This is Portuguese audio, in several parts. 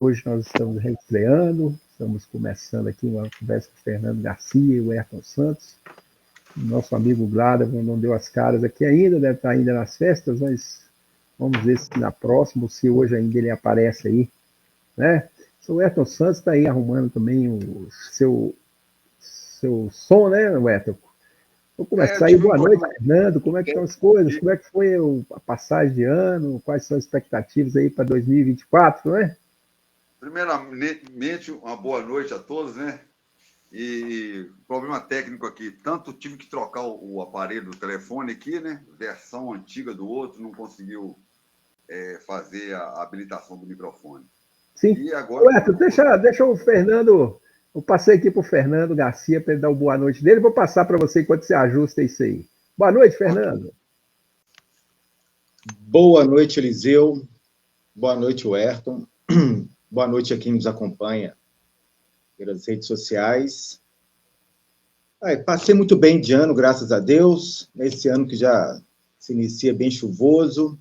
Hoje nós estamos reestreando, estamos começando aqui uma conversa com o Fernando Garcia e o Ayrton Santos. Nosso amigo Glada não deu as caras aqui ainda, deve estar ainda nas festas, mas vamos ver se na próxima, se hoje ainda ele aparece aí, né? O Ayrton Santos está aí arrumando também o seu som, né, Ayrton? Vou começar aí. Boa noite, Fernando. Como é que estão as coisas? Como é que foi a passagem de ano? Quais são as expectativas aí para 2024, não é? Primeiramente, uma boa noite a todos, né? E problema técnico aqui. Tanto tive que trocar o aparelho do telefone aqui, né? Versão antiga do outro, não conseguiu fazer a habilitação do microfone. Sim. E agora... deixa o Fernando... Eu passei aqui para o Fernando Garcia para ele dar uma boa noite dele. Vou passar para você enquanto você ajusta isso aí. Boa noite, Fernando. Boa noite, Eliseu. Boa noite, Ayrton. Boa noite a quem nos acompanha pelas redes sociais. Passei muito bem de ano, graças a Deus. Nesse ano que já se inicia bem chuvoso.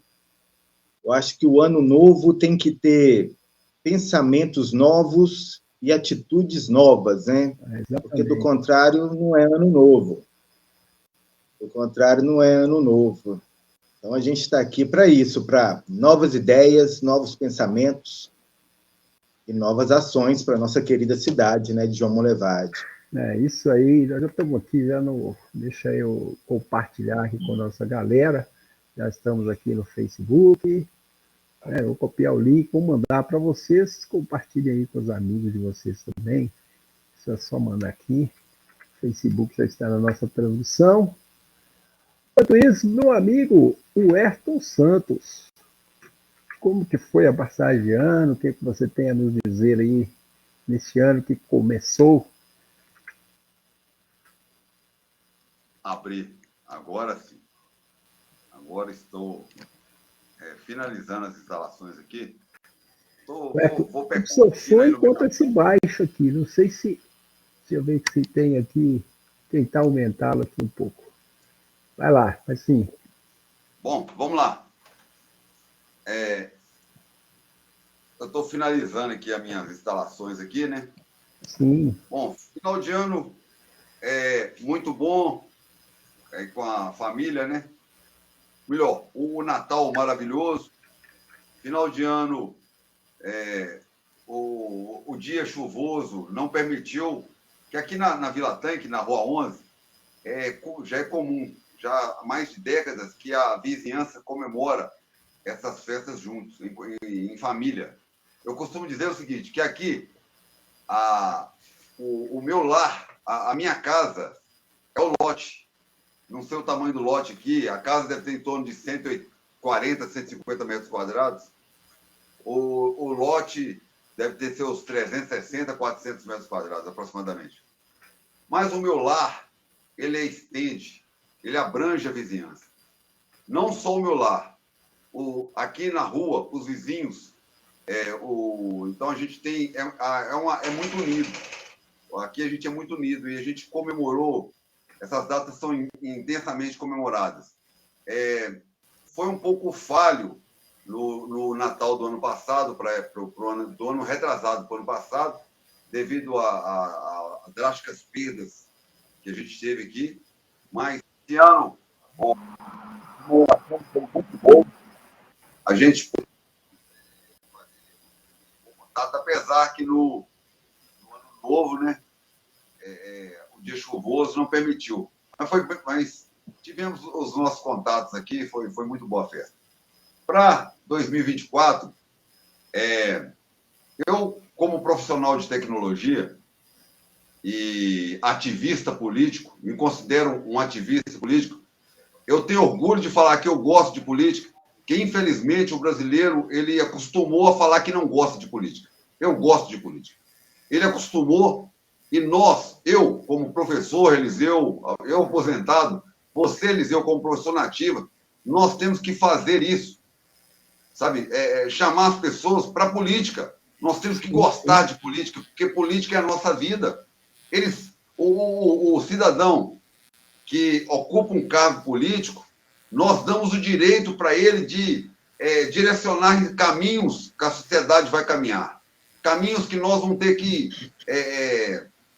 Eu acho que o ano novo tem que ter pensamentos novos e atitudes novas, né? Porque, do contrário, não é ano novo. Do contrário, não é ano novo. Então, a gente está aqui para isso, para novas ideias, novos pensamentos e novas ações para a nossa querida cidade, né, de João Monlevade. É isso aí, nós já estamos aqui, deixa eu compartilhar aqui com a nossa galera, já estamos aqui no Facebook, eu vou copiar o link, vou mandar para vocês, compartilhem aí com os amigos de vocês também, isso é só mandar aqui, o Facebook já está na nossa transmissão. Enquanto isso, meu amigo, o Ayrton Santos, como que foi a passagem de ano, o que você tem a nos dizer aí, nesse ano que começou? Abri, agora sim, agora estou... finalizando as instalações aqui, vou pegar... O seu som encontra-se baixo aqui, não sei se... Deixa eu ver se tem aqui, tentar aumentá-lo aqui um pouco. Vai lá, assim. Bom, vamos lá. Eu estou finalizando aqui as minhas instalações aqui, né? Sim. Bom, final de ano muito bom, com a família, né? Melhor, o Natal maravilhoso, final de ano, o dia chuvoso não permitiu, que aqui na Vila Tanque, na Rua 11, já é comum, já há mais de décadas que a vizinhança comemora essas festas juntos, em família. Eu costumo dizer o seguinte, que aqui, o meu lar, a minha casa, é o lote. Não sei o tamanho do lote aqui, a casa deve ter em torno de 140, 150 metros quadrados. O lote deve ter seus 360, 400 metros quadrados, aproximadamente. Mas o meu lar, ele extende, ele abrange a vizinhança. Não só o meu lar, aqui na rua, os vizinhos, então a gente tem, é muito unido. Aqui a gente é muito unido e a gente comemorou. Essas datas são intensamente comemoradas. Foi um pouco falho no Natal do ano passado, do ano retrasado para o ano passado, devido a drásticas perdas que a gente teve aqui. Mas esse ano, muito bom. A gente, apesar que no ano novo, né? O dia chuvoso não permitiu. Mas tivemos os nossos contatos aqui, foi muito boa a festa. Para 2024, eu, como profissional de tecnologia e ativista político, me considero um ativista político, eu tenho orgulho de falar que eu gosto de política, que infelizmente o brasileiro ele acostumou a falar que não gosta de política. Eu gosto de política. Ele acostumou. E eu, como professor, Eliseu, eu aposentado, você, Eliseu, como professor nativa, nós temos que fazer isso, sabe? Chamar as pessoas para a política. Nós temos que gostar de política, porque política é a nossa vida. O cidadão que ocupa um cargo político, nós damos o direito para ele de direcionar caminhos que a sociedade vai caminhar. caminhos que nós vamos ter que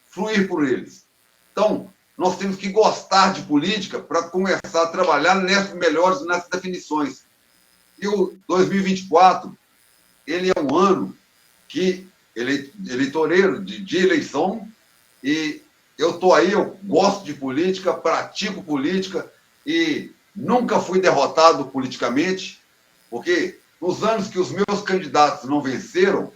fluir por eles. Então, nós temos que gostar de política para começar a trabalhar melhores nessas definições. E o 2024, ele é um ano eleitoreiro, de eleição, e eu estou aí, eu gosto de política, pratico política, e nunca fui derrotado politicamente, porque nos anos que os meus candidatos não venceram,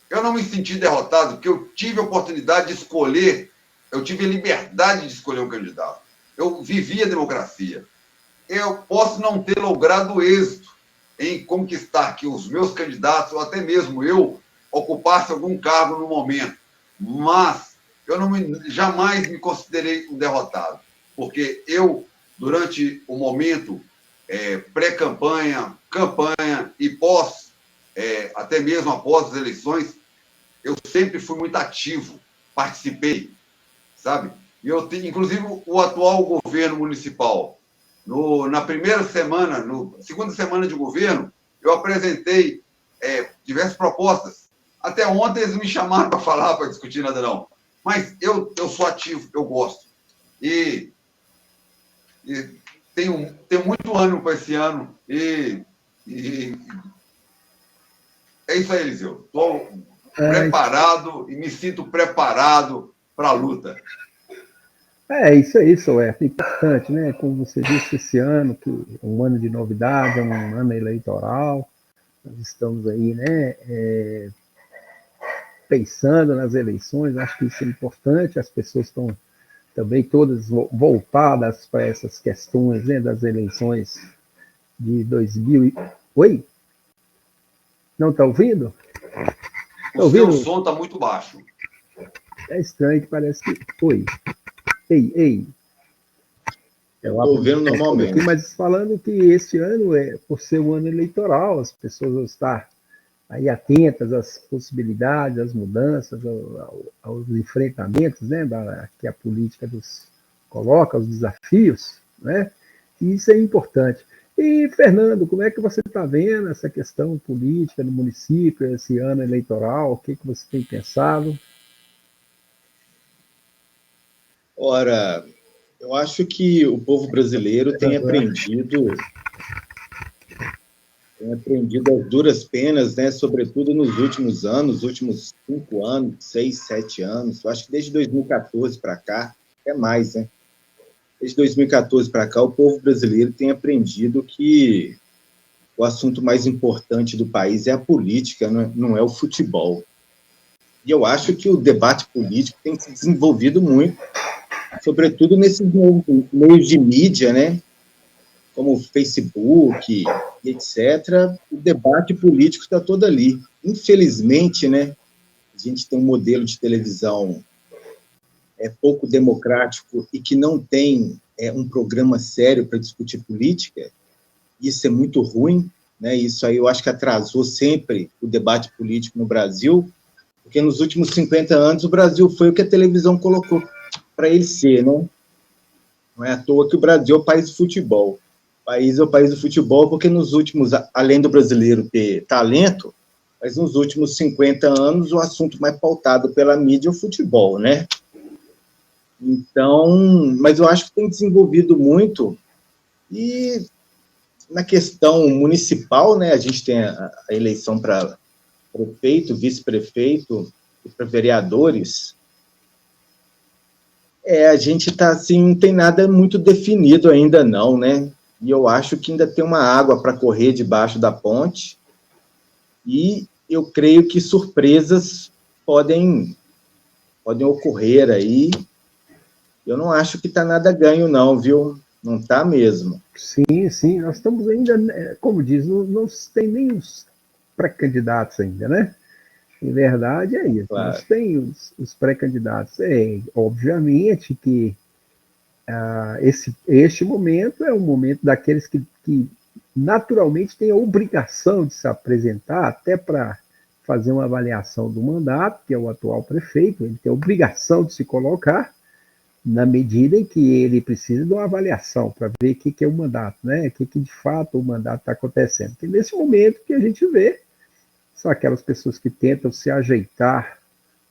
eu não me senti derrotado, porque eu tive a oportunidade de escolher, eu tive a liberdade de escolher um candidato. Eu vivi a democracia. Eu posso não ter logrado êxito em conquistar que os meus candidatos, ou até mesmo eu, ocupasse algum cargo no momento, mas eu jamais me considerei um derrotado, porque eu, durante o momento pré-campanha, campanha e pós, até mesmo após as eleições, eu sempre fui muito ativo, participei, sabe? E inclusive, o atual governo municipal, na segunda semana de governo, eu apresentei diversas propostas. Até ontem eles me chamaram para falar, para discutir nada não. Mas eu sou ativo, eu gosto. E tenho muito ânimo para esse ano. E é isso aí, Eliseu. Estou preparado e me sinto preparado para a luta. Isso aí, Soerto. É importante, né? Como você disse, esse ano, que é um ano de novidade, é um ano eleitoral. Nós estamos aí, né? Pensando nas eleições, acho que isso é importante, as pessoas estão também todas voltadas para essas questões, né, das eleições de 2000. Oi? Não está ouvindo? O seu som está muito baixo. É estranho que parece que... Oi. Ei. Estou ouvindo normalmente. Aqui, mas falando que este ano, por ser um ano eleitoral, as pessoas vão estar aí atentas às possibilidades, às mudanças, aos enfrentamentos, né, que a política coloca, os desafios, né? E isso é importante. E, Fernando, como é que você está vendo essa questão política no município, esse ano eleitoral? O que você tem pensado? Ora, eu acho que o povo brasileiro tem aprendido as duras penas, né? Sobretudo nos últimos anos, últimos 5 anos, 6, 7 anos. Eu acho que desde 2014 para cá, até mais, né? Desde 2014 para cá, o povo brasileiro tem aprendido que o assunto mais importante do país é a política, não é o futebol. E eu acho que o debate político tem se desenvolvido muito, sobretudo nesses meios de mídia, né? Como o Facebook, etc., o debate político está todo ali. Infelizmente, né, a gente tem um modelo de televisão pouco democrático e que não tem um programa sério para discutir política. Isso é muito ruim, né? Isso aí eu acho que atrasou sempre o debate político no Brasil, porque nos últimos 50 anos o Brasil foi o que a televisão colocou para ele ser, né? Não é à toa que o Brasil é o país do futebol. O país é o país do futebol porque nos últimos, além do brasileiro ter talento, mas nos últimos 50 anos o assunto mais pautado pela mídia é o futebol, né? Então, mas eu acho que tem desenvolvido muito, e na questão municipal, né, a gente tem a eleição para prefeito, vice-prefeito e para vereadores. A gente está assim, não tem nada muito definido ainda não, né? E eu acho que ainda tem uma água para correr debaixo da ponte, e eu creio que surpresas podem ocorrer aí. Eu não acho que está nada ganho não, viu? Não está mesmo. Sim, nós estamos ainda, como diz, não tem nem os pré-candidatos ainda, né? Em verdade é isso, claro. Nós temos os pré-candidatos. Obviamente que este momento é um momento daqueles que naturalmente têm a obrigação de se apresentar até para fazer uma avaliação do mandato, que é o atual prefeito, ele tem a obrigação de se colocar na medida em que ele precisa de uma avaliação para ver o que é o mandato, né? O que de fato o mandato está acontecendo. Porque nesse momento que a gente vê são aquelas pessoas que tentam se ajeitar,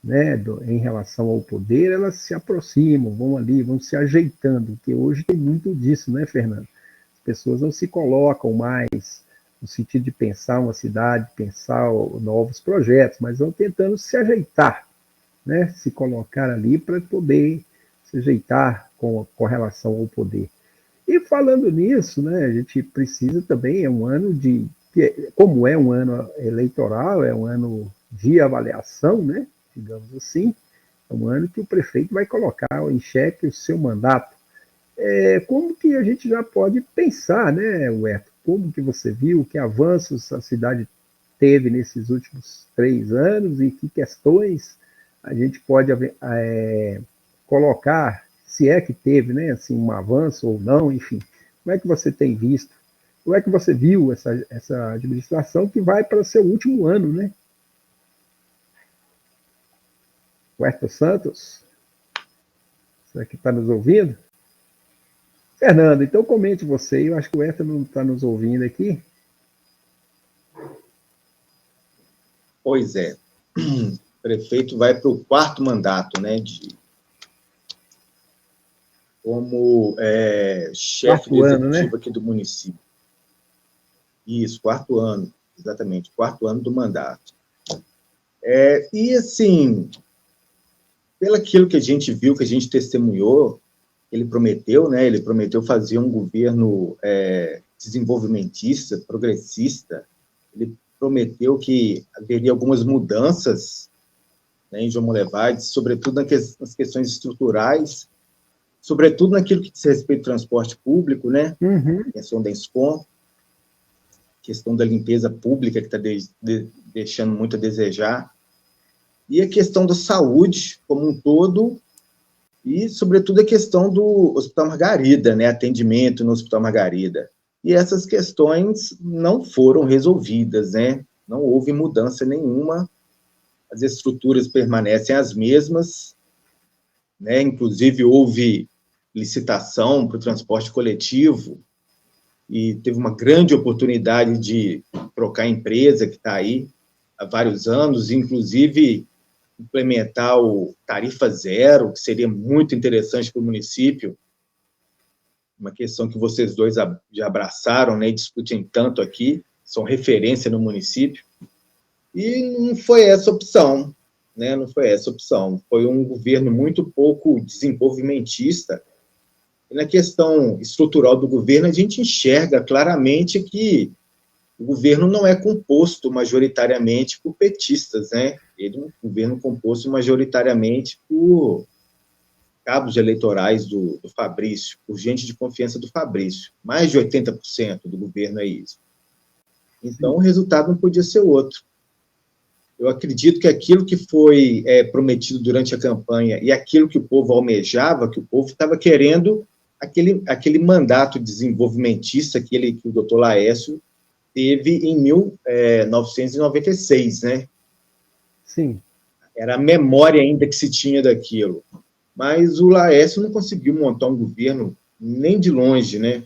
né, em relação ao poder, elas se aproximam, vão ali, vão se ajeitando, porque hoje tem muito disso, né, Fernando? As pessoas não se colocam mais no sentido de pensar uma cidade, pensar novos projetos, mas vão tentando se ajeitar, né, se colocar ali para poder se ajeitar com relação ao poder. E falando nisso, né, a gente precisa também, é um ano de, como é um ano eleitoral, é um ano de avaliação, né, digamos assim, é um ano que o prefeito vai colocar em xeque o seu mandato. Como que a gente já pode pensar, né, Huerto? Como que você viu, que avanços a cidade teve nesses últimos 3 anos e que questões a gente pode colocar, se é que teve, né, assim, um avanço ou não, enfim. Como é que você tem visto? Como é que você viu essa administração que vai para seu último ano, né? Huerta Santos? Será que está nos ouvindo? Fernando, então comente você. Eu acho que o Huerta não está nos ouvindo aqui. Pois é. O prefeito vai para o 4º mandato, né, como chefe do executivo aqui do município. Isso, 4º ano, exatamente, 4º ano do mandato. E, assim, pelo aquilo que a gente viu, que a gente testemunhou, ele prometeu fazer um governo desenvolvimentista, progressista, ele prometeu que haveria algumas mudanças, né, em João Molevade, sobretudo nas questões estruturais, sobretudo naquilo que diz respeito ao transporte público, né, questão da ESCOM, questão da limpeza pública, que está deixando muito a desejar, e a questão da saúde como um todo, e, sobretudo, a questão do Hospital Margarida, né, atendimento no Hospital Margarida. E essas questões não foram resolvidas, né, não houve mudança nenhuma, as estruturas permanecem as mesmas, né, inclusive houve licitação para o transporte coletivo, e teve uma grande oportunidade de trocar a empresa que está aí há vários anos, inclusive implementar o tarifa zero, que seria muito interessante para o município, uma questão que vocês dois já abraçaram, né, e discutem tanto aqui, são referência no município, e não foi essa opção, né, não foi essa opção, foi um governo muito pouco desenvolvimentista. E na questão estrutural do governo, a gente enxerga claramente que o governo não é composto majoritariamente por petistas, né? Ele é um governo composto majoritariamente por cabos eleitorais do Fabrício, por gente de confiança do Fabrício. Mais de 80% do governo é isso. Então, o resultado não podia ser outro. Eu acredito que aquilo que foi prometido durante a campanha e aquilo que o povo almejava, que o povo estava querendo aquele mandato desenvolvimentista que o doutor Laércio teve em 1996, né? Sim. Era a memória ainda que se tinha daquilo. Mas o Laércio não conseguiu montar um governo nem de longe, né?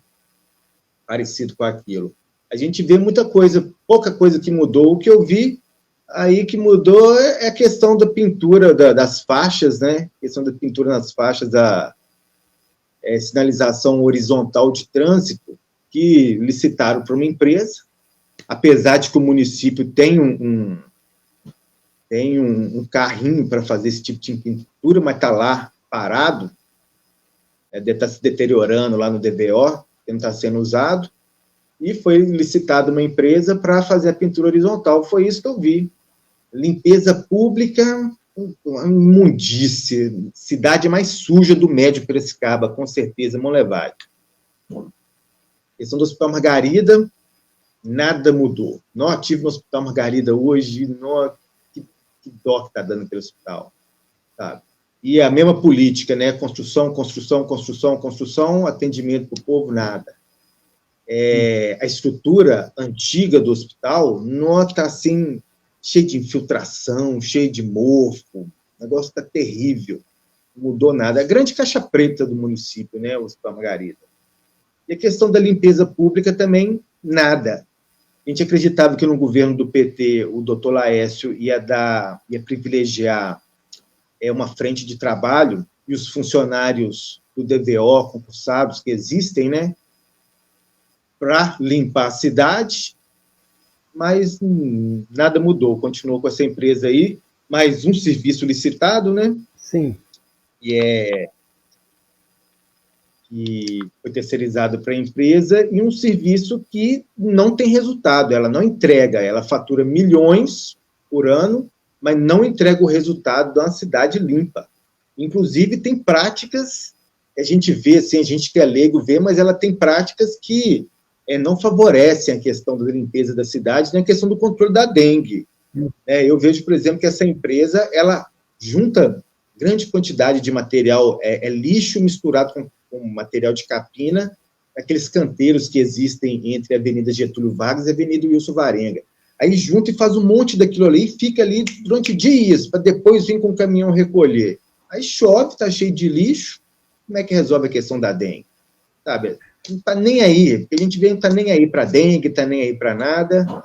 Parecido com aquilo. A gente vê muita coisa, pouca coisa que mudou. O que eu vi aí que mudou é a questão da pintura das faixas, né? A questão da pintura nas faixas da sinalização horizontal de trânsito, que licitaram para uma empresa, apesar de que o município tem um carrinho para fazer esse tipo de pintura, mas está lá parado, deve estar se deteriorando lá no DVO, que não está sendo usado, e foi licitada uma empresa para fazer a pintura horizontal. Foi isso que eu vi. Limpeza pública, imundície, cidade mais suja do Médio Piracicaba, com certeza, Monlevade. Questão do Hospital Margarida, nada mudou. Não ativo no Hospital Margarida hoje, que dó que está dando pelo hospital, sabe? E a mesma política, né? Construção, atendimento para o povo, nada. A estrutura antiga do hospital não está assim, cheio de infiltração, cheio de mofo, o negócio está terrível, não mudou nada. A grande caixa preta do município, né, o Hospital Margarida. E a questão da limpeza pública também, nada. A gente acreditava que no governo do PT o doutor Laércio ia privilegiar uma frente de trabalho e os funcionários do DVO, concursados que existem, né, para limpar a cidade, mas nada mudou, continuou com essa empresa aí, mais um serviço licitado, né? Sim. Que foi terceirizado para a empresa, e um serviço que não tem resultado, ela não entrega, ela fatura milhões por ano, mas não entrega o resultado de uma cidade limpa. Inclusive, tem práticas, a gente vê, assim, a gente que é leigo vê, mas ela tem práticas que não favorecem a questão da limpeza da cidade, nem a questão do controle da dengue. Eu vejo, por exemplo, que essa empresa, ela junta grande quantidade de material, lixo misturado com material de capina, aqueles canteiros que existem entre a Avenida Getúlio Vargas e a Avenida Wilson Varenga. Aí junta e faz um monte daquilo ali e fica ali durante dias, para depois vir com o caminhão recolher. Aí chove, está cheio de lixo, como é que resolve a questão da dengue? Sabe? Não está nem aí, porque a gente vê, não está nem aí para dengue, não está nem aí para nada.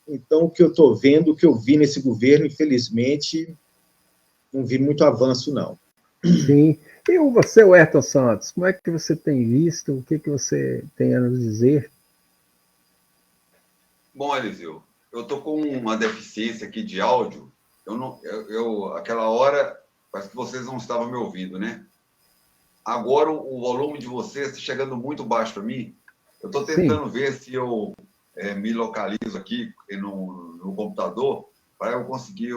Então, o que eu estou vendo, o que eu vi nesse governo, infelizmente, não vi muito avanço, não. Sim. E você, Ayrton Santos, como é que você tem visto? O que você tem a nos dizer? Bom, Eliseu, eu estou com uma deficiência aqui de áudio. Aquela hora, parece que vocês não estavam me ouvindo, né? Agora o volume de vocês está chegando muito baixo para mim. Eu estou tentando ver se eu me localizo aqui no computador para eu conseguir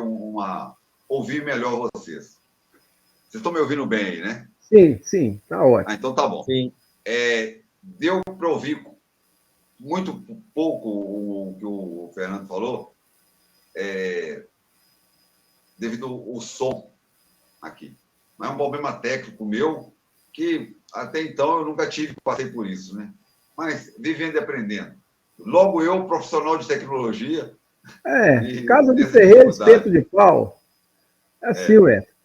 ouvir melhor vocês. Vocês estão me ouvindo bem aí, né? Sim, tá ótimo. Então tá bom. Sim. Deu para ouvir muito pouco o que o Fernando falou, devido ao som aqui. Mas é um problema técnico meu, que até então eu nunca passei por isso, né? Mas vivendo e aprendendo. Logo eu, profissional de tecnologia... casa de ferreiro, espeto de pau. Assim,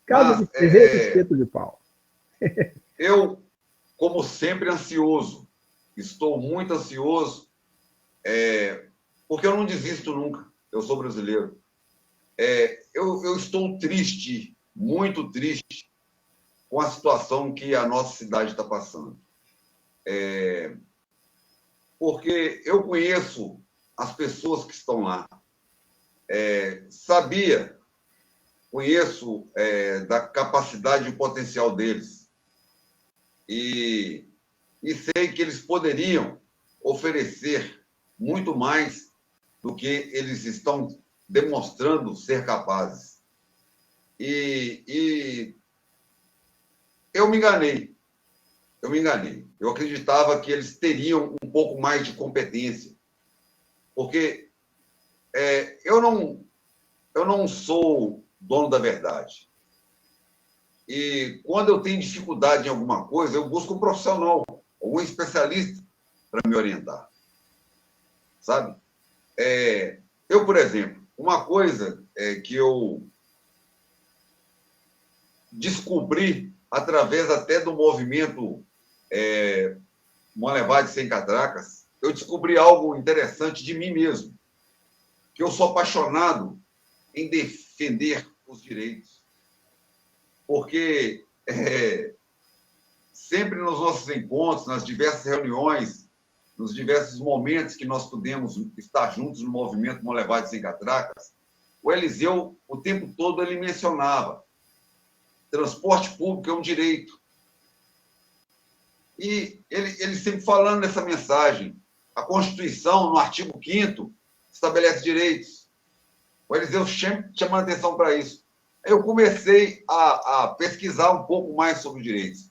casa de ferreiro, espeto de pau. Eu, como sempre, ansioso. Estou muito ansioso, porque eu não desisto nunca. Eu sou brasileiro. Eu estou triste, muito triste, com a situação que a nossa cidade está passando. Porque eu conheço as pessoas que estão lá. Conheço da capacidade e potencial deles. E sei que eles poderiam oferecer muito mais do que eles estão demonstrando ser capazes. E eu me enganei. Eu acreditava que eles teriam um pouco mais de competência. Porque eu não sou dono da verdade. E quando eu tenho dificuldade em alguma coisa, eu busco um profissional, algum especialista para me orientar. Sabe? Eu, por exemplo, uma coisa que eu descobri através até do movimento Monlevade Sem Catracas, eu descobri algo interessante de mim mesmo, que eu sou apaixonado em defender os direitos. Porque sempre nos nossos encontros, nas diversas reuniões, nos diversos momentos que nós pudemos estar juntos no movimento Monlevade Sem Catracas, o Eliseu, o tempo todo, ele mencionava: transporte público é um direito. E ele sempre falando nessa mensagem. A Constituição, no artigo 5º, estabelece direitos. O Eliseu sempre chamando atenção para isso. Eu comecei a pesquisar um pouco mais sobre direitos.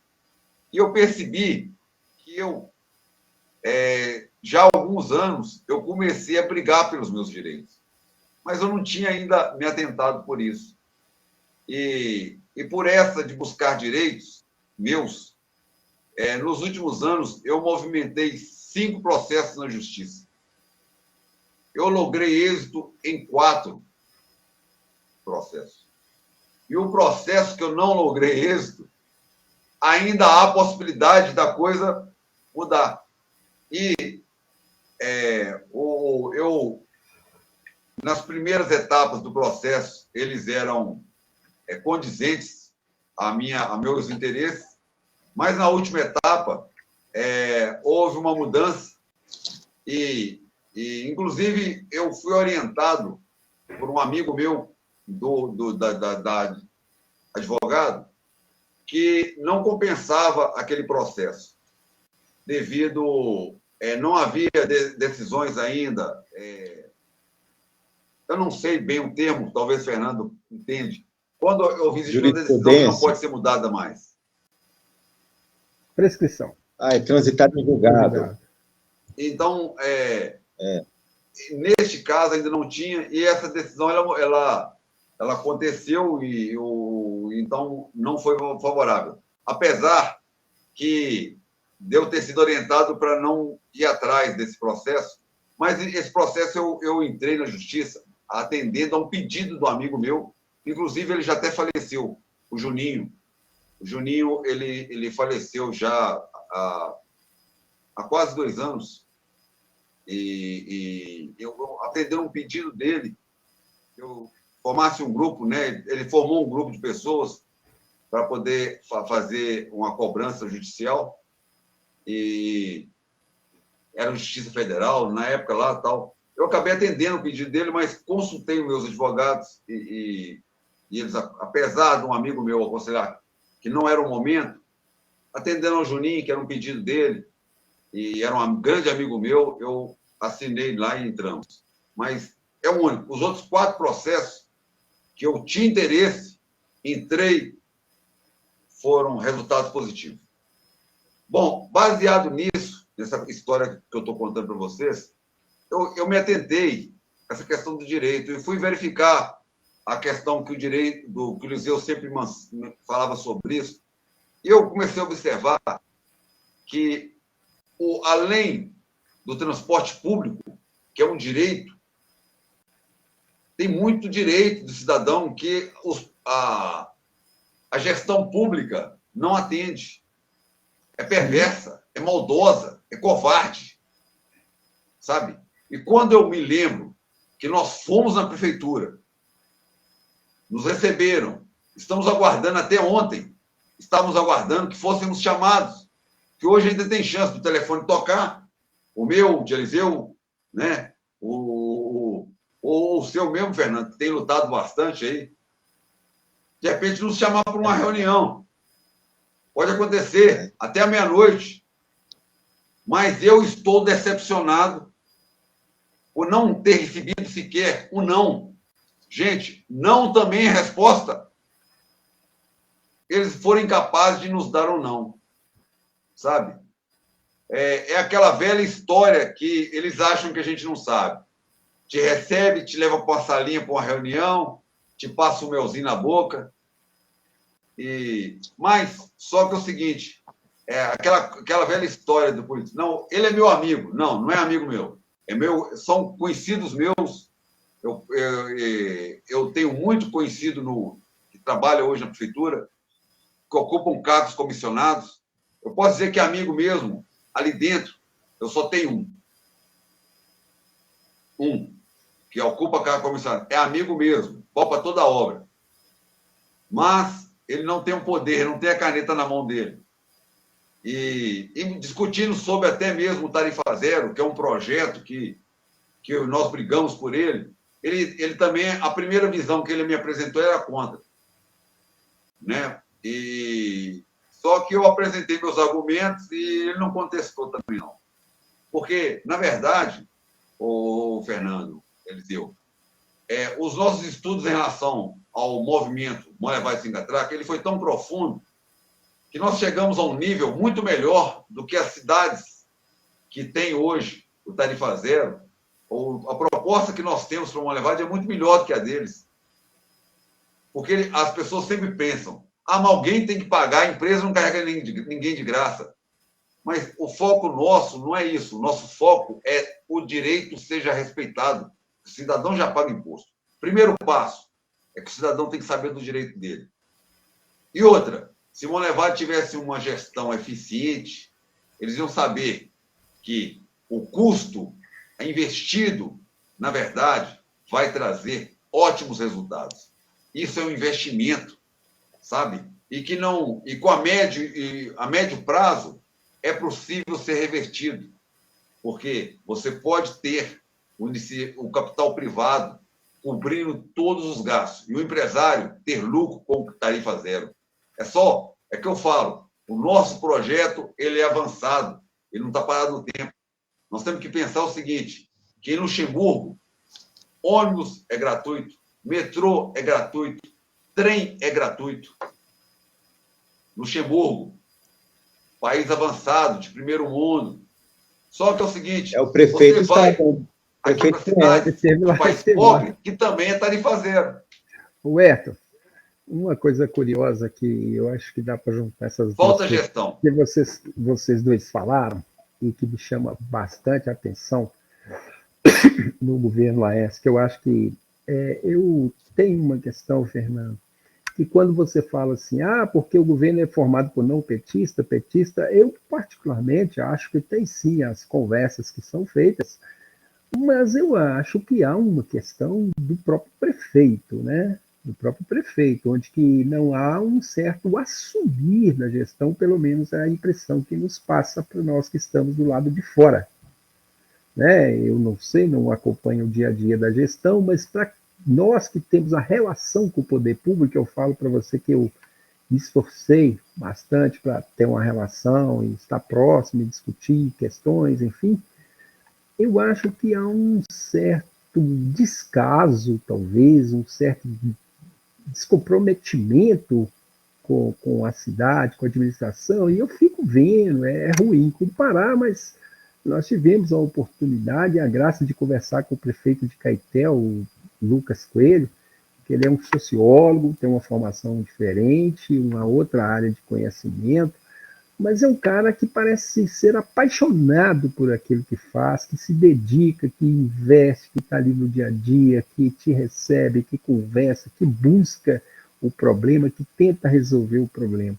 E eu percebi que já há alguns anos, eu comecei a brigar pelos meus direitos. Mas eu não tinha ainda me atentado por isso. E por essa de buscar direitos meus, nos últimos anos, eu movimentei 5 processos na justiça. Eu logrei êxito em 4 processos. E o processo que eu não logrei êxito, ainda há possibilidade da coisa mudar. E nas primeiras etapas do processo, eles eram condizentes a meus interesses, mas na última etapa houve uma mudança e, inclusive, eu fui orientado por um amigo meu, da advogado, que não compensava aquele processo, devido não havia decisões ainda. Eu não sei bem o termo, talvez o Fernando entende. Quando existe uma decisão que não pode ser mudada mais. Prescrição. É transitado em julgado. Então, neste caso ainda não tinha, e essa decisão ela aconteceu e então não foi favorável. Apesar de eu ter sido orientado para não ir atrás desse processo, mas esse processo eu entrei na justiça atendendo a um pedido do amigo meu, inclusive ele já até faleceu, o Juninho. O Juninho, ele faleceu já há quase 2 anos, e eu atendendo um pedido dele, eu formasse um grupo, né? Ele formou um grupo de pessoas para poder fazer uma cobrança judicial, e era Justiça Federal, na época lá, tal. Eu acabei atendendo o pedido dele, mas consultei os meus advogados e eles, apesar de um amigo meu aconselhar que não era o momento, atendendo ao Juninho, que era um pedido dele, e era um grande amigo meu, eu assinei lá e entramos. Mas é o único. Os outros 4 processos que eu tinha interesse, entrei, foram resultados positivos. Bom, baseado nisso, nessa história que eu estou contando para vocês, eu me atentei a essa questão do direito e fui verificar a questão que que o Eliseu sempre falava sobre isso, e eu comecei a observar que, além do transporte público, que é um direito, tem muito direito do cidadão que a gestão pública não atende. É perversa, é maldosa, é covarde, sabe? E quando eu me lembro que nós fomos na prefeitura, nos receberam, estamos aguardando até ontem, estávamos aguardando que fôssemos chamados, que hoje ainda tem chance do telefone tocar, o meu, de Eliseu, né? O seu mesmo, Fernando, que tem lutado bastante aí, de repente nos chamar para uma reunião. Pode acontecer até a meia-noite, mas eu estou decepcionado por não ter recebido sequer um não. Gente, não também é resposta. Eles foram incapazes de nos dar um não, sabe? É aquela velha história que eles acham que a gente não sabe. Te recebe, te leva para uma salinha, para uma reunião, te passa um melzinho na boca. Mas, só que é o seguinte, aquela velha história do político. Não, ele é meu amigo. Não, não é amigo meu. São conhecidos meus. Eu tenho muito conhecido que trabalha hoje na prefeitura, que ocupam cargos comissionados. Eu posso dizer que é amigo mesmo. Ali dentro, eu só tenho um que ocupa cargo comissionado. É amigo mesmo, topa toda a obra. Mas ele não tem o poder, não tem a caneta na mão dele. E discutindo sobre até mesmo o Tarifa Zero, que é um projeto que nós brigamos por ele, ele também, a primeira visão que ele me apresentou era contra. Né? Só que eu apresentei meus argumentos e ele não contestou também, não. Porque, na verdade, o Fernando, Eliseu, os nossos estudos em relação ao movimento Monlevade Singatraca, ele foi tão profundo que nós chegamos a um nível muito melhor do que as cidades que têm hoje o Tarifa Zero. A proposta que nós temos para o Monlevade é muito melhor do que a deles. Porque as pessoas sempre pensam, mas alguém tem que pagar, a empresa não carrega ninguém de graça. Mas o foco nosso não é isso. O nosso foco é o direito seja respeitado. O cidadão já paga imposto. Primeiro passo é que o cidadão tem que saber do direito dele. E outra, se o Monlevade tivesse uma gestão eficiente, eles iam saber que o custo investido, na verdade, vai trazer ótimos resultados. Isso é um investimento, sabe? E com a médio prazo é possível ser revertido, porque você pode ter o capital privado cobrindo todos os gastos e o empresário ter lucro com tarifa zero. É que eu falo, o nosso projeto ele é avançado, ele não está parado no tempo. Nós temos que pensar o seguinte, que em Luxemburgo, ônibus é gratuito, metrô é gratuito, trem é gratuito. Luxemburgo, país avançado, de primeiro mundo. Só que é o seguinte, o prefeito você vai aqui para a cidade, um país pobre, que também é tarifa zero. Roberto, uma coisa curiosa que eu acho que dá para juntar essas Falta duas gestão. que vocês dois falaram e que me chama bastante a atenção no governo Laércio, que eu acho que eu tenho uma questão, Fernando, que quando você fala assim, porque o governo é formado por não petista, eu particularmente acho que tem sim as conversas que são feitas, mas eu acho que há uma questão do próprio prefeito, né? Do próprio prefeito, onde que não há um certo assumir da gestão, pelo menos é a impressão que nos passa para nós que estamos do lado de fora. Né? Eu não sei, não acompanho o dia a dia da gestão, mas para nós que temos a relação com o poder público, eu falo para você que eu me esforcei bastante para ter uma relação e estar próximo e discutir questões, enfim, eu acho que há um certo descaso, talvez, um certo descomprometimento com a cidade, com a administração, e eu fico vendo, é ruim comparar, mas nós tivemos a oportunidade e a graça de conversar com o prefeito de Caeté, o Lucas Coelho, que ele é um sociólogo, tem uma formação diferente, uma outra área de conhecimento, mas é um cara que parece ser apaixonado por aquilo que faz, que se dedica, que investe, que está ali no dia a dia, que te recebe, que conversa, que busca o problema, que tenta resolver o problema.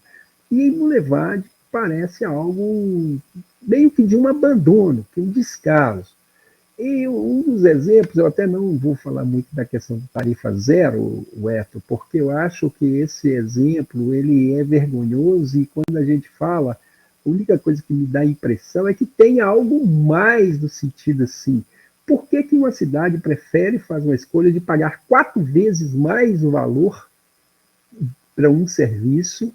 E no Levade parece algo meio que de um abandono, que um descaso. E um dos exemplos, eu até não vou falar muito da questão de tarifa zero, Eto, porque eu acho que esse exemplo ele é vergonhoso e quando a gente fala, a única coisa que me dá a impressão é que tem algo mais no sentido assim. Por que uma cidade prefere fazer uma escolha de pagar 4 vezes mais o valor para um serviço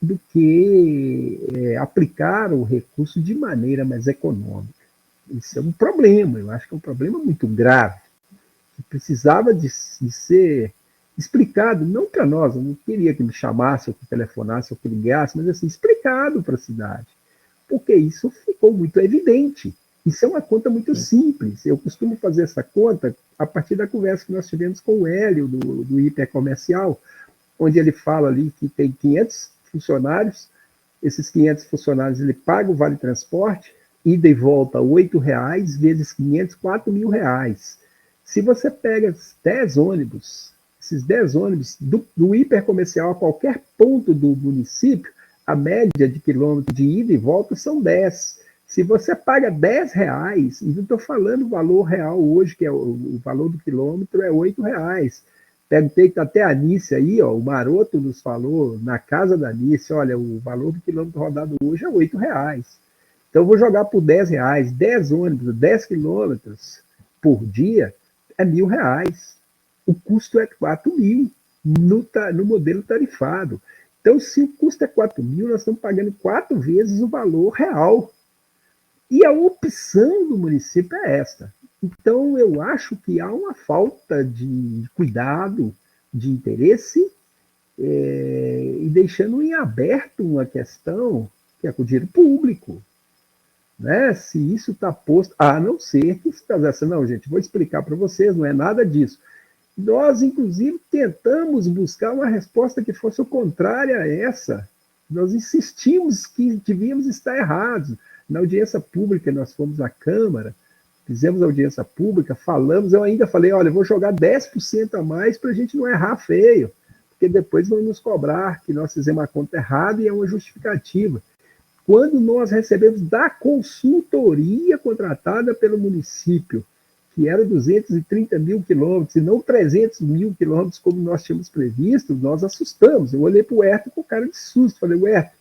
do que aplicar o recurso de maneira mais econômica? Isso é um problema, eu acho que é um problema muito grave, que precisava de ser explicado, não para nós, eu não queria que me chamasse, ou que telefonasse, ou que ligasse, mas assim, explicado para a cidade, porque isso ficou muito evidente. Isso é uma conta muito simples, eu costumo fazer essa conta a partir da conversa que nós tivemos com o Hélio, do Hipercomercial, onde ele fala ali que tem 500 funcionários, esses 500 funcionários ele paga o vale transporte, ida e volta R$ 8,00, vezes 500, R$ 4.000. Se você pega 10 ônibus, esses 10 ônibus, do hipercomercial a qualquer ponto do município, a média de quilômetro de ida e volta são 10. Se você paga R$ 10, e não estou falando o valor real hoje, que é o valor do quilômetro é R$ 8,00. Perguntei até a Anice aí, o Maroto nos falou, na casa da Anice, olha, o valor do quilômetro rodado hoje é R$ 8,00. Então, eu vou jogar por R$ 10, 10 ônibus, 10 quilômetros por dia, é R$ 1.000. O custo é 4.000 no modelo tarifado. Então, se o custo é 4.000, nós estamos pagando 4 vezes o valor real. E a opção do município é esta. Então, eu acho que há uma falta de cuidado, de interesse, e deixando em aberto uma questão que é com o dinheiro público. Né? Se isso está posto, a não ser que está dizendo, não, gente, vou explicar para vocês, não é nada disso. Nós, inclusive, tentamos buscar uma resposta que fosse o contrário a essa. Nós insistimos que devíamos estar errados. Na audiência pública, nós fomos à Câmara, fizemos audiência pública, falamos, eu ainda falei, olha, eu vou jogar 10% a mais para a gente não errar feio, porque depois vão nos cobrar que nós fizemos a conta errada e é uma justificativa. quando nós recebemos da consultoria contratada pelo município, que era 230 mil quilômetros, e não 300 mil quilômetros, como nós tínhamos previsto, nós assustamos. Eu olhei para o Herto com cara de susto, falei, Herto,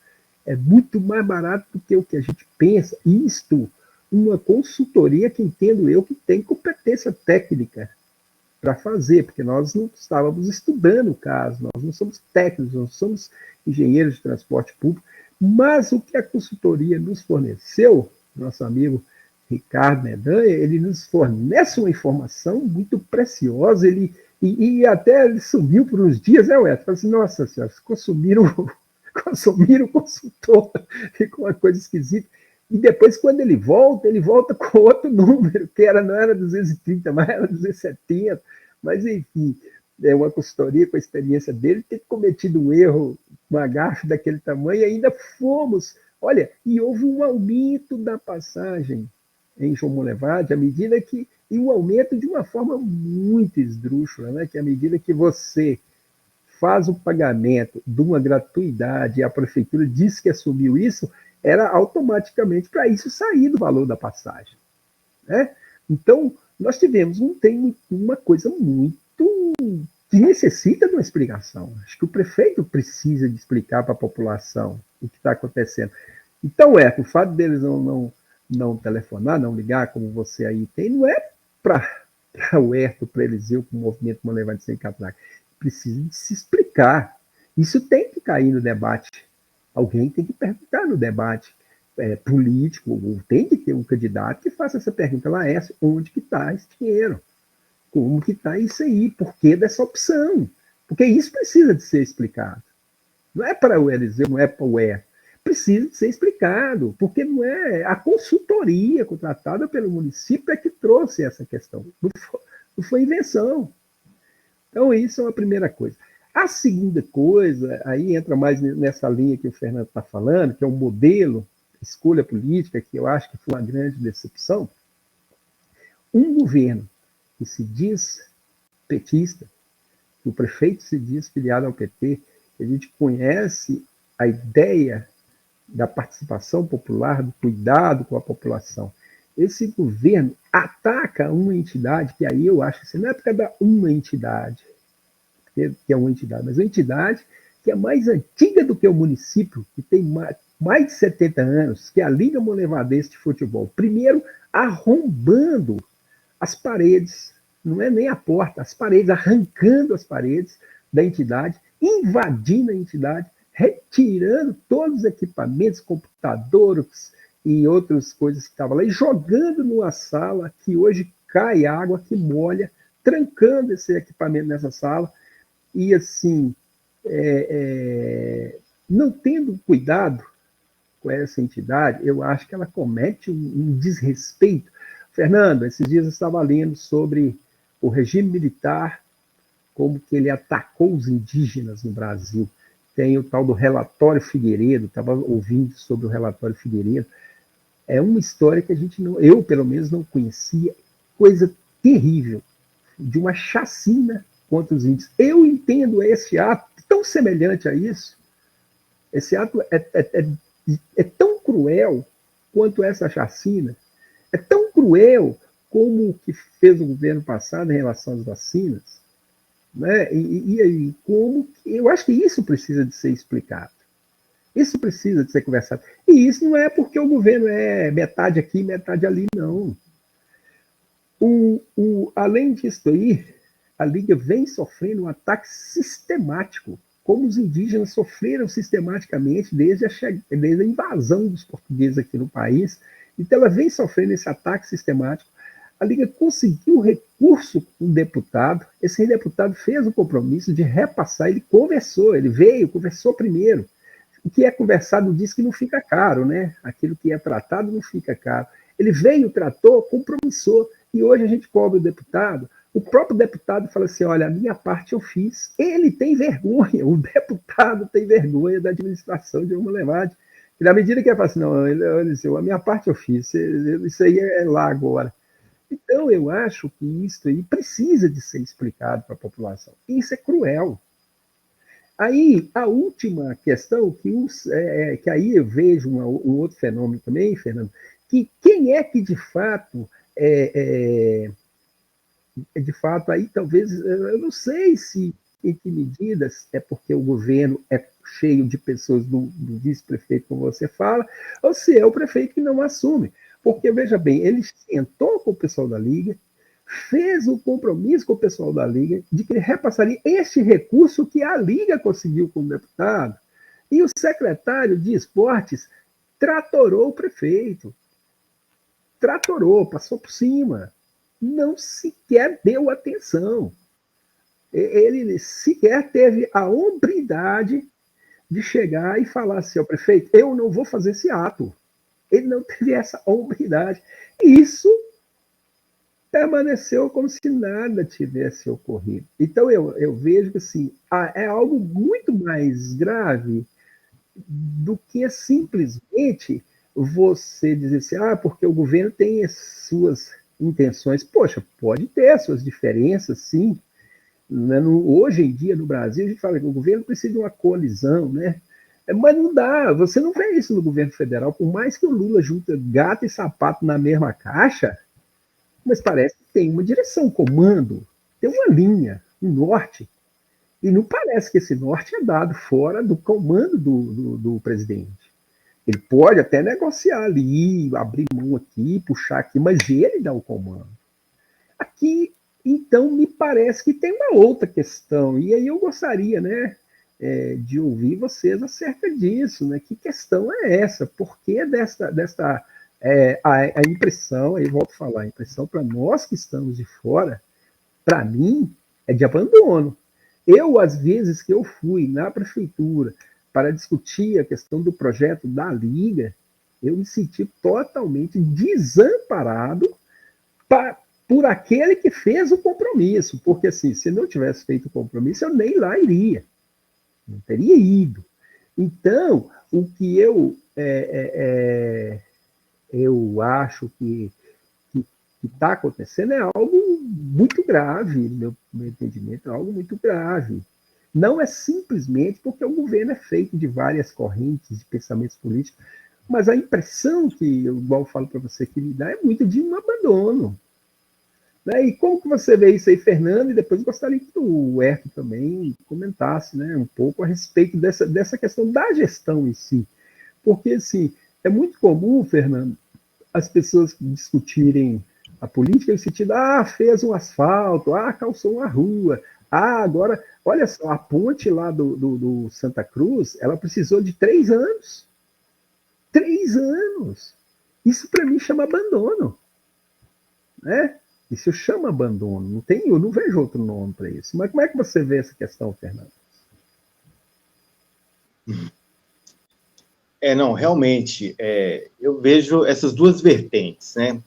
é muito mais barato do que o que a gente pensa. Isto, uma consultoria que entendo eu que tem competência técnica para fazer, porque nós não estávamos estudando o caso, nós não somos técnicos, não somos engenheiros de transporte público, mas o que a consultoria nos forneceu, nosso amigo Ricardo Mendanha, ele nos fornece uma informação muito preciosa, e até ele sumiu por uns dias, Edson? Falei assim, nossa senhora, consumiram o consultor, ficou uma coisa esquisita. E depois, quando ele volta com outro número, que não era 230, mas era 270. Mas, enfim, é uma consultoria com a experiência dele, ter cometido um erro, uma gafe daquele tamanho, e ainda fomos. Olha, e houve um aumento da passagem em João Monlevade, à medida que. E um aumento de uma forma muito esdrúxula, né? Que à medida que você faz o pagamento de uma gratuidade e a prefeitura disse que assumiu isso, era automaticamente para isso sair do valor da passagem. Né? Então, nós tem uma coisa muito que necessita de uma explicação. Acho que o prefeito precisa de explicar para a população o que está acontecendo. Então, o fato deles não telefonar, não ligar, como você aí tem, não é para o Herto, para Eliseu, com o movimento Monlevade Sem Catraca. Precisa de se explicar. Isso tem que cair no debate. Alguém tem que perguntar no debate político, ou tem que ter um candidato que faça essa pergunta, Laércio, onde que está esse dinheiro? Como que está isso aí? Por que dessa opção? Porque isso precisa de ser explicado. Não é para o Eliseu, não é para o Herto. Precisa de ser explicado, porque não é a consultoria contratada pelo município é que trouxe essa questão. Não foi invenção. Então, isso é a primeira coisa. A segunda coisa, aí entra mais nessa linha que o Fernando está falando, que é um modelo, escolha política, que eu acho que foi uma grande decepção. Um governo que se diz petista, que o prefeito se diz filiado ao PT, que a gente conhece a ideia da participação popular, do cuidado com a população. Esse governo ataca uma entidade, que aí eu acho que não é por causa da uma entidade, que é uma entidade, mas uma entidade que é mais antiga do que o município, que tem mais de 70 anos, que é a Liga Monlevadense de Futebol. Primeiro, arrombando as paredes, não é nem a porta, as paredes, arrancando as paredes da entidade, invadindo a entidade, retirando todos os equipamentos, computadores e outras coisas que estavam lá, e jogando numa sala que hoje cai água, que molha, trancando esse equipamento nessa sala, e assim, não tendo cuidado com essa entidade, eu acho que ela comete um desrespeito. Fernando, esses dias eu estava lendo sobre o regime militar, como que ele atacou os indígenas no Brasil. Tem o tal do relatório Figueiredo, estava ouvindo sobre o relatório Figueiredo. É uma história que a gente não, eu pelo menos não conhecia, coisa terrível, de uma chacina contra os índios. Eu entendo esse ato tão semelhante a isso, esse ato é tão cruel quanto essa chacina, é tão cruel como o que fez o governo passado em relação às vacinas, né? E como eu acho que isso precisa de ser explicado. Isso precisa de ser conversado. E isso não é porque o governo é metade aqui, metade ali, não. Além disso aí, a Liga vem sofrendo um ataque sistemático, como os indígenas sofreram sistematicamente desde a invasão dos portugueses aqui no país. Então, ela vem sofrendo esse ataque sistemático. A Liga conseguiu recurso com um deputado. Esse deputado fez o compromisso de repassar. Ele conversou, ele veio, conversou primeiro. O que é conversado diz que não fica caro, né? Aquilo que é tratado não fica caro. Ele veio, tratou, compromissou. E hoje a gente cobra o deputado. O próprio deputado fala assim, olha, a minha parte eu fiz. Ele tem vergonha, o deputado tem vergonha da administração de uma Monlevade. E na medida que ele fala assim, não, ele disse, a minha parte eu fiz, isso aí é lá agora. Então, eu acho que isso aí precisa de ser explicado para a população. Isso é cruel. Aí, a última questão, que aí eu vejo um outro fenômeno também, Fernando, que quem é que de fato, aí talvez, eu não sei se em que medidas é porque o governo é cheio de pessoas do vice-prefeito, como você fala, ou se é o prefeito que não assume. Porque, veja bem, ele sentou com o pessoal da Liga, fez o compromisso com o pessoal da Liga de que ele repassaria este recurso que a Liga conseguiu com o deputado. E o secretário de Esportes tratorou o prefeito. Tratorou, passou por cima. Não sequer deu atenção. Ele sequer teve a hombridade de chegar e falar assim ao prefeito, eu não vou fazer esse ato. Ele não teve essa hombridade. E isso permaneceu como se nada tivesse ocorrido. Então, eu vejo que assim, é algo muito mais grave do que simplesmente você dizer assim, porque o governo tem as suas intenções. Poxa, pode ter as suas diferenças, sim. Hoje em dia, no Brasil, a gente fala que o governo precisa de uma coalizão, né? Mas não dá, você não vê isso no governo federal, por mais que o Lula junta gato e sapato na mesma caixa, mas parece que tem uma direção, um comando, tem uma linha, um norte, e não parece que esse norte é dado fora do comando do presidente. Ele pode até negociar ali, abrir mão aqui, puxar aqui, mas ele dá o comando. Aqui, então, me parece que tem uma outra questão, e aí eu gostaria, né, de ouvir vocês acerca disso, né? Que questão é essa? Por que a impressão, aí volto a falar, a impressão para nós que estamos de fora, para mim, é de abandono. Às vezes que eu fui na prefeitura para discutir a questão do projeto da Liga, eu me senti totalmente desamparado por aquele que fez o compromisso, porque assim, se não tivesse feito o compromisso, eu nem lá iria, não teria ido. Então, o que eu acho que está acontecendo é algo muito grave, no meu entendimento, é algo muito grave. Não é simplesmente porque o governo é feito de várias correntes de pensamentos políticos, mas a impressão que, igual eu falo para você, que me dá é muito de um abandono. Né? E como que você vê isso aí, Fernando? E depois gostaria que o Herto também comentasse, né, um pouco a respeito dessa questão da gestão em si. Porque, assim, é muito comum, Fernando, as pessoas discutirem a política no sentido, fez um asfalto, calçou uma rua, agora, olha só, a ponte lá do Santa Cruz, ela precisou de 3 anos. 3 anos. Isso para mim chama abandono. Né? Isso chama abandono. Eu não vejo outro nome para isso. Mas como é que você vê essa questão, Fernando? Não, realmente, eu vejo essas duas vertentes, né?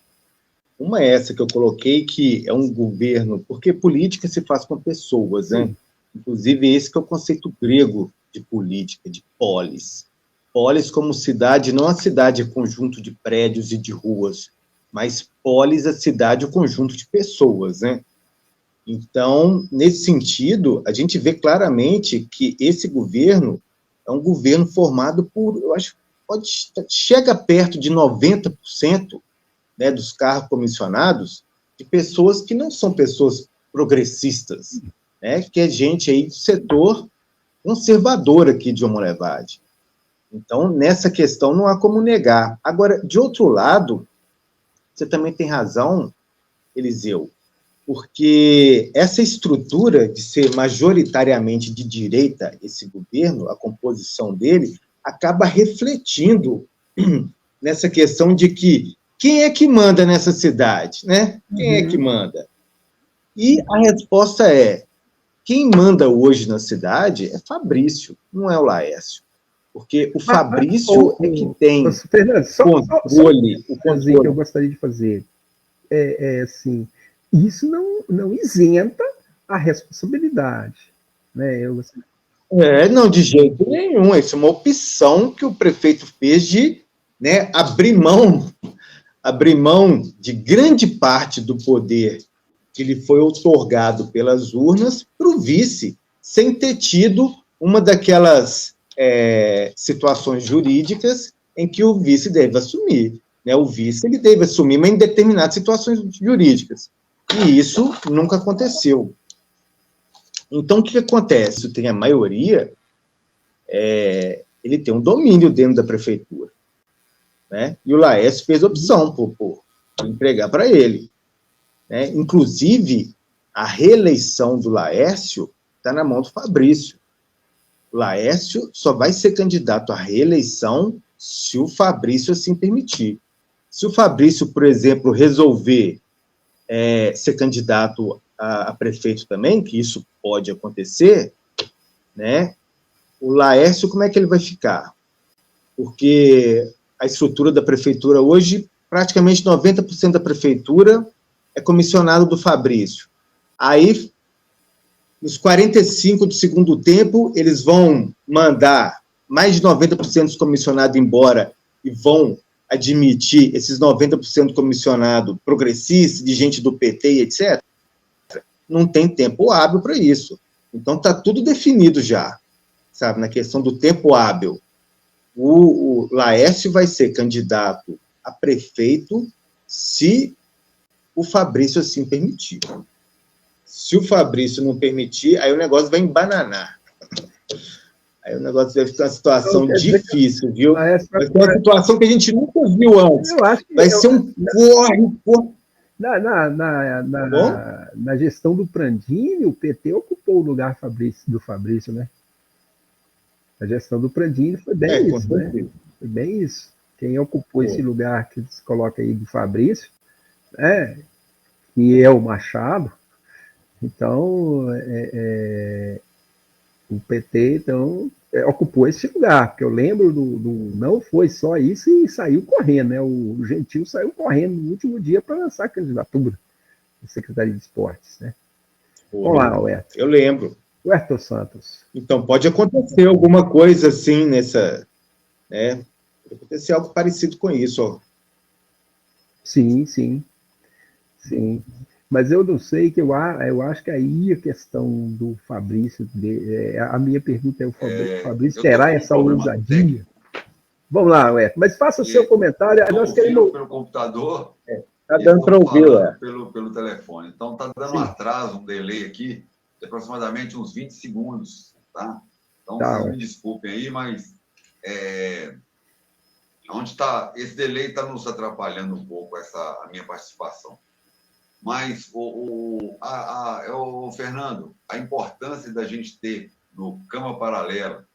Uma é essa que eu coloquei, que é um governo, porque política se faz com pessoas, né? Inclusive, esse que é o conceito grego de política, de polis. Polis como cidade, não a cidade conjunto de prédios e de ruas, mas polis, a cidade, o conjunto de pessoas, né? Então, nesse sentido, a gente vê claramente que esse governo é um governo formado por, eu acho, chega perto de 90%, né, dos cargos comissionados, de pessoas que não são pessoas progressistas, né, que é gente aí do setor conservador aqui de Omolevade. Então, nessa questão, não há como negar. Agora, de outro lado, você também tem razão, Eliseu, porque essa estrutura de ser majoritariamente de direita, esse governo, a composição dele, acaba refletindo nessa questão de que quem é que manda nessa cidade, né? Quem é que manda? E a resposta é, quem manda hoje na cidade é Fabrício, não é o Laércio. Porque o Fabrício é que tem Fernando, controle. O controle que eu gostaria de fazer assim, isso não isenta a responsabilidade. Né? Não, de jeito nenhum. Isso é uma opção que o prefeito fez de, né, abrir mão de grande parte do poder que lhe foi outorgado pelas urnas para o vice, sem ter tido uma daquelas situações jurídicas em que o vice deve assumir. Né? O vice ele deve assumir, mas em determinadas situações jurídicas. E isso nunca aconteceu. Então, o que acontece? Tem a maioria, ele tem um domínio dentro da prefeitura. Né? E o Laércio fez opção por entregar para ele. Né? Inclusive, a reeleição do Laércio está na mão do Fabrício. O Laércio só vai ser candidato à reeleição se o Fabrício assim permitir. Se o Fabrício, por exemplo, resolver ser candidato a prefeito também, que isso pode acontecer, né? O Laércio, como é que ele vai ficar? Porque a estrutura da prefeitura hoje, praticamente 90% da prefeitura é comissionado do Fabrício. Aí, nos 45 do segundo tempo, eles vão mandar mais de 90% dos comissionados embora e vão admitir esses 90% comissionado progressista, de gente do PT, etc. Não tem tempo hábil para isso. Então, está tudo definido já, sabe, na questão do tempo hábil. O Laércio vai ser candidato a prefeito se o Fabrício assim permitir. Se o Fabrício não permitir, aí o negócio vai embananar. Aí o negócio deve ser uma situação difícil, viu? Vai ser uma situação que a gente nunca viu antes. Vai ser um corre. Na gestão do Prandini, o PT ocupou o lugar do Fabrício, né? A gestão do Prandini foi bem isso, né? Foi bem isso. Quem ocupou esse lugar que se coloca aí do Fabrício, que é o Machado. Então, o PT, então, ocupou esse lugar, porque eu lembro não foi só isso e saiu correndo, né? O Gentil saiu correndo no último dia para lançar a candidatura da Secretaria de Esportes, né? Vamos lá, Huerto. Eu lembro. Huerto Santos. Então, pode acontecer alguma coisa assim nessa, né? Pode acontecer algo parecido com isso, ó. Sim. Mas eu não sei, que eu acho que aí a questão do Fabrício, a minha pergunta é, o Fabrício terá essa ousadia? Vamos lá, Huerto, mas faça o seu comentário. Nós queremos... pelo computador, está dando para ouvir, pelo telefone. Então, está dando um atraso, um delay aqui, de aproximadamente uns 20 segundos, tá? Então, vocês me desculpem aí, mas onde está esse delay está nos atrapalhando um pouco a minha participação. Mas, Fernando, a importância da gente ter no Cama Paralela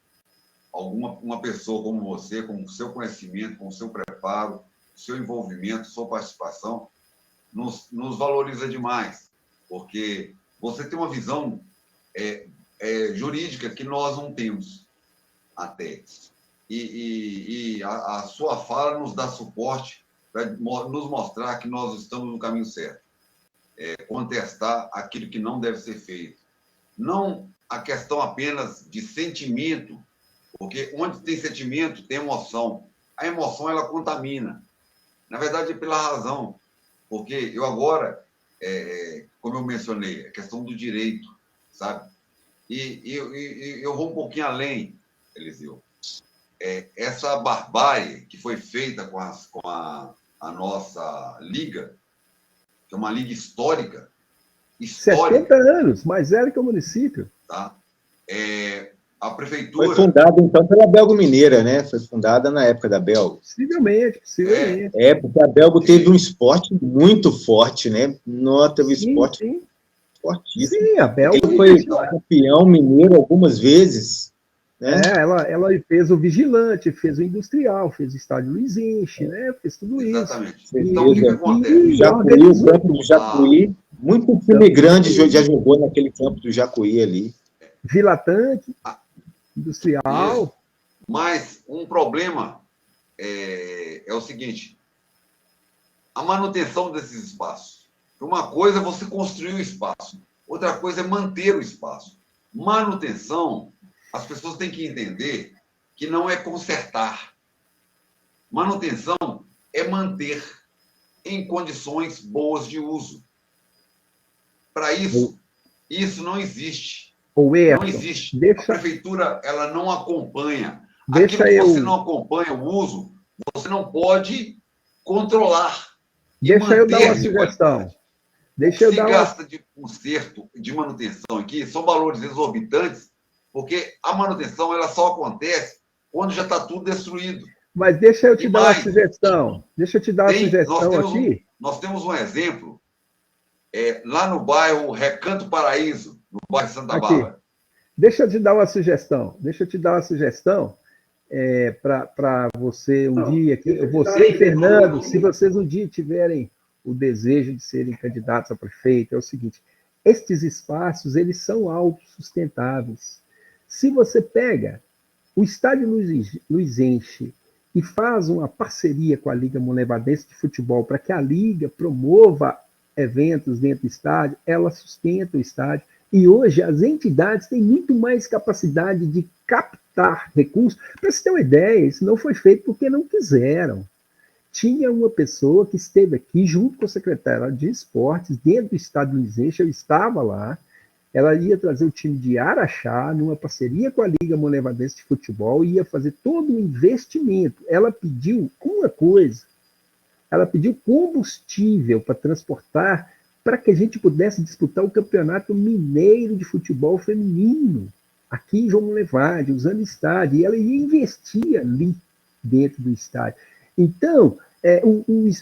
uma pessoa como você, com o seu conhecimento, com o seu preparo, o seu envolvimento, sua participação, nos valoriza demais, porque você tem uma visão jurídica que nós não temos até. E a sua fala nos dá suporte para nos mostrar que nós estamos no caminho certo. Contestar aquilo que não deve ser feito. Não a questão apenas de sentimento, porque onde tem sentimento, tem emoção. A emoção, ela contamina. Na verdade, é pela razão. Porque eu agora, como eu mencionei, a questão do direito, sabe? E eu vou um pouquinho além, Eliseu. Essa barbárie que foi feita com a nossa liga, que é uma liga histórica. 70 anos, mais velho que o município. Tá? A prefeitura... Foi fundada, então, pela Belgo Mineira, né? Foi fundada na época da Belgo. Possivelmente. Porque a Belgo teve um esporte muito forte, né? Teve um esporte fortíssimo. Sim, a Belgo... Ele foi campeão mineiro algumas vezes. Né? Ela fez o Vigilante, fez o Industrial, fez o Estádio Luiz Enche, né? Fez tudo Exatamente. Isso. Então, o que acontece? Jacuí, o campo do Jacuí. Muito time grande já jogou naquele campo do Jacuí ali. Vila Tanque, Industrial. Isso. Mas um problema é o seguinte: a manutenção desses espaços. Uma coisa é você construir o espaço, outra coisa é manter o espaço. Manutenção, as pessoas têm que entender que não é consertar. Manutenção é manter em condições boas de uso. Para isso não existe Ou Não existe. A prefeitura, ela não acompanha. Aquilo que você não acompanha o uso, você não pode controlar. Deixa eu dar uma sugestão. Deixa eu dar gasta de conserto, de manutenção aqui, são valores exorbitantes, porque a manutenção ela só acontece quando já está tudo destruído. Mas deixa eu te dar uma sugestão. Deixa eu te dar uma sugestão aqui. Nós temos um exemplo lá no bairro Recanto Paraíso, no bairro Santa Bárbara. Deixa eu te dar uma sugestão. Para você um dia, você e Fernando, se vocês um dia tiverem o desejo de serem candidatos a prefeito, é o seguinte: estes espaços, eles são autossustentáveis. Se você pega o Estádio Luizense e faz uma parceria com a Liga Molevadense de Futebol para que a Liga promova eventos dentro do estádio, ela sustenta o estádio. E hoje as entidades têm muito mais capacidade de captar recursos. Para você ter uma ideia, isso não foi feito porque não quiseram. Tinha uma pessoa que esteve aqui junto com a secretária de esportes, dentro do estádio Luizense, eu estava lá, ela ia trazer o time de Araxá, numa parceria com a Liga Molevadense de Futebol, e ia fazer todo o investimento. Ela pediu uma coisa, ela pediu combustível para transportar, para que a gente pudesse disputar o Campeonato Mineiro de Futebol Feminino, aqui em João Monlevade, usando estádio, e ela ia investir ali dentro do estádio. Então,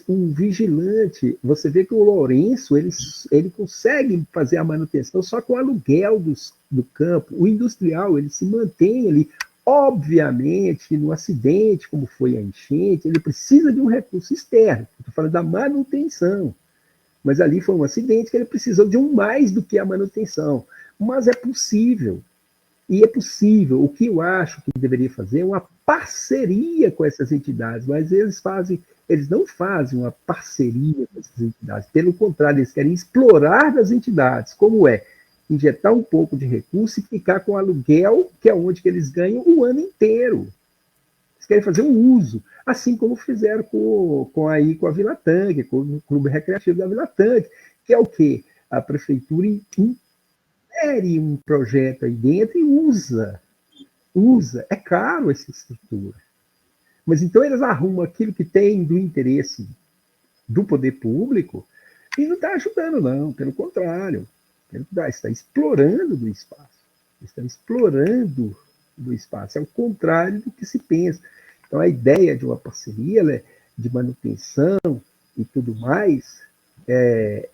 um vigilante, você vê que o Lourenço, ele consegue fazer a manutenção só com o aluguel do campo. O industrial, ele se mantém ali. Obviamente, no acidente, como foi a enchente, ele precisa de um recurso externo. Estou falando da manutenção. Mas ali foi um acidente que ele precisou de um mais do que a manutenção. Mas é possível. E é possível. O que eu acho que deveria fazer é uma parceria com essas entidades, mas eles não fazem uma parceria com essas entidades. Pelo contrário, eles querem explorar das entidades. Como é? Injetar um pouco de recurso e ficar com aluguel, que é onde que eles ganham o ano inteiro. Eles querem fazer um uso, assim como fizeram com a Vila Tanque, com o Clube Recreativo da Vila Tanque, que é o quê? A prefeitura insere um projeto aí dentro e usa. É caro essa estrutura. Mas então eles arrumam aquilo que tem do interesse do poder público e não está ajudando, não. Pelo contrário. Está explorando do espaço. Está explorando do espaço. É o contrário do que se pensa. Então, a ideia de uma parceria de manutenção e tudo mais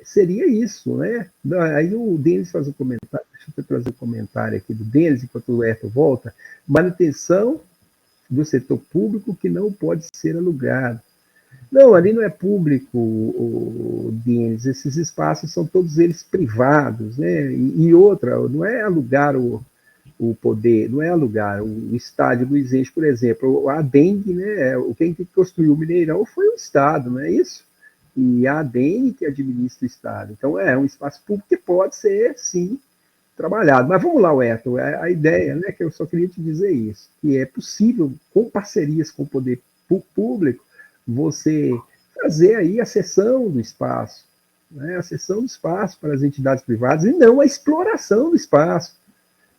seria isso, né? Aí o Denis faz um comentário, deixa eu trazer um comentário aqui do Denis, enquanto o Herto volta. Manutenção do setor público que não pode ser alugado. Não, ali não é público, Denis, esses espaços são todos eles privados, né? E outra, não é alugar o poder, não é alugar o estádio Luizense, por exemplo, a Dengue, né? Quem construiu o Mineirão foi o Estado, não é isso? E a Dengue que administra o Estado. Então é um espaço público que pode ser, sim, trabalhado. Mas vamos lá, Herto, a ideia, né, que eu só queria te dizer isso, que é possível, com parcerias com o poder público, você fazer aí a cessão do espaço, né? A cessão do espaço para as entidades privadas e não a exploração do espaço.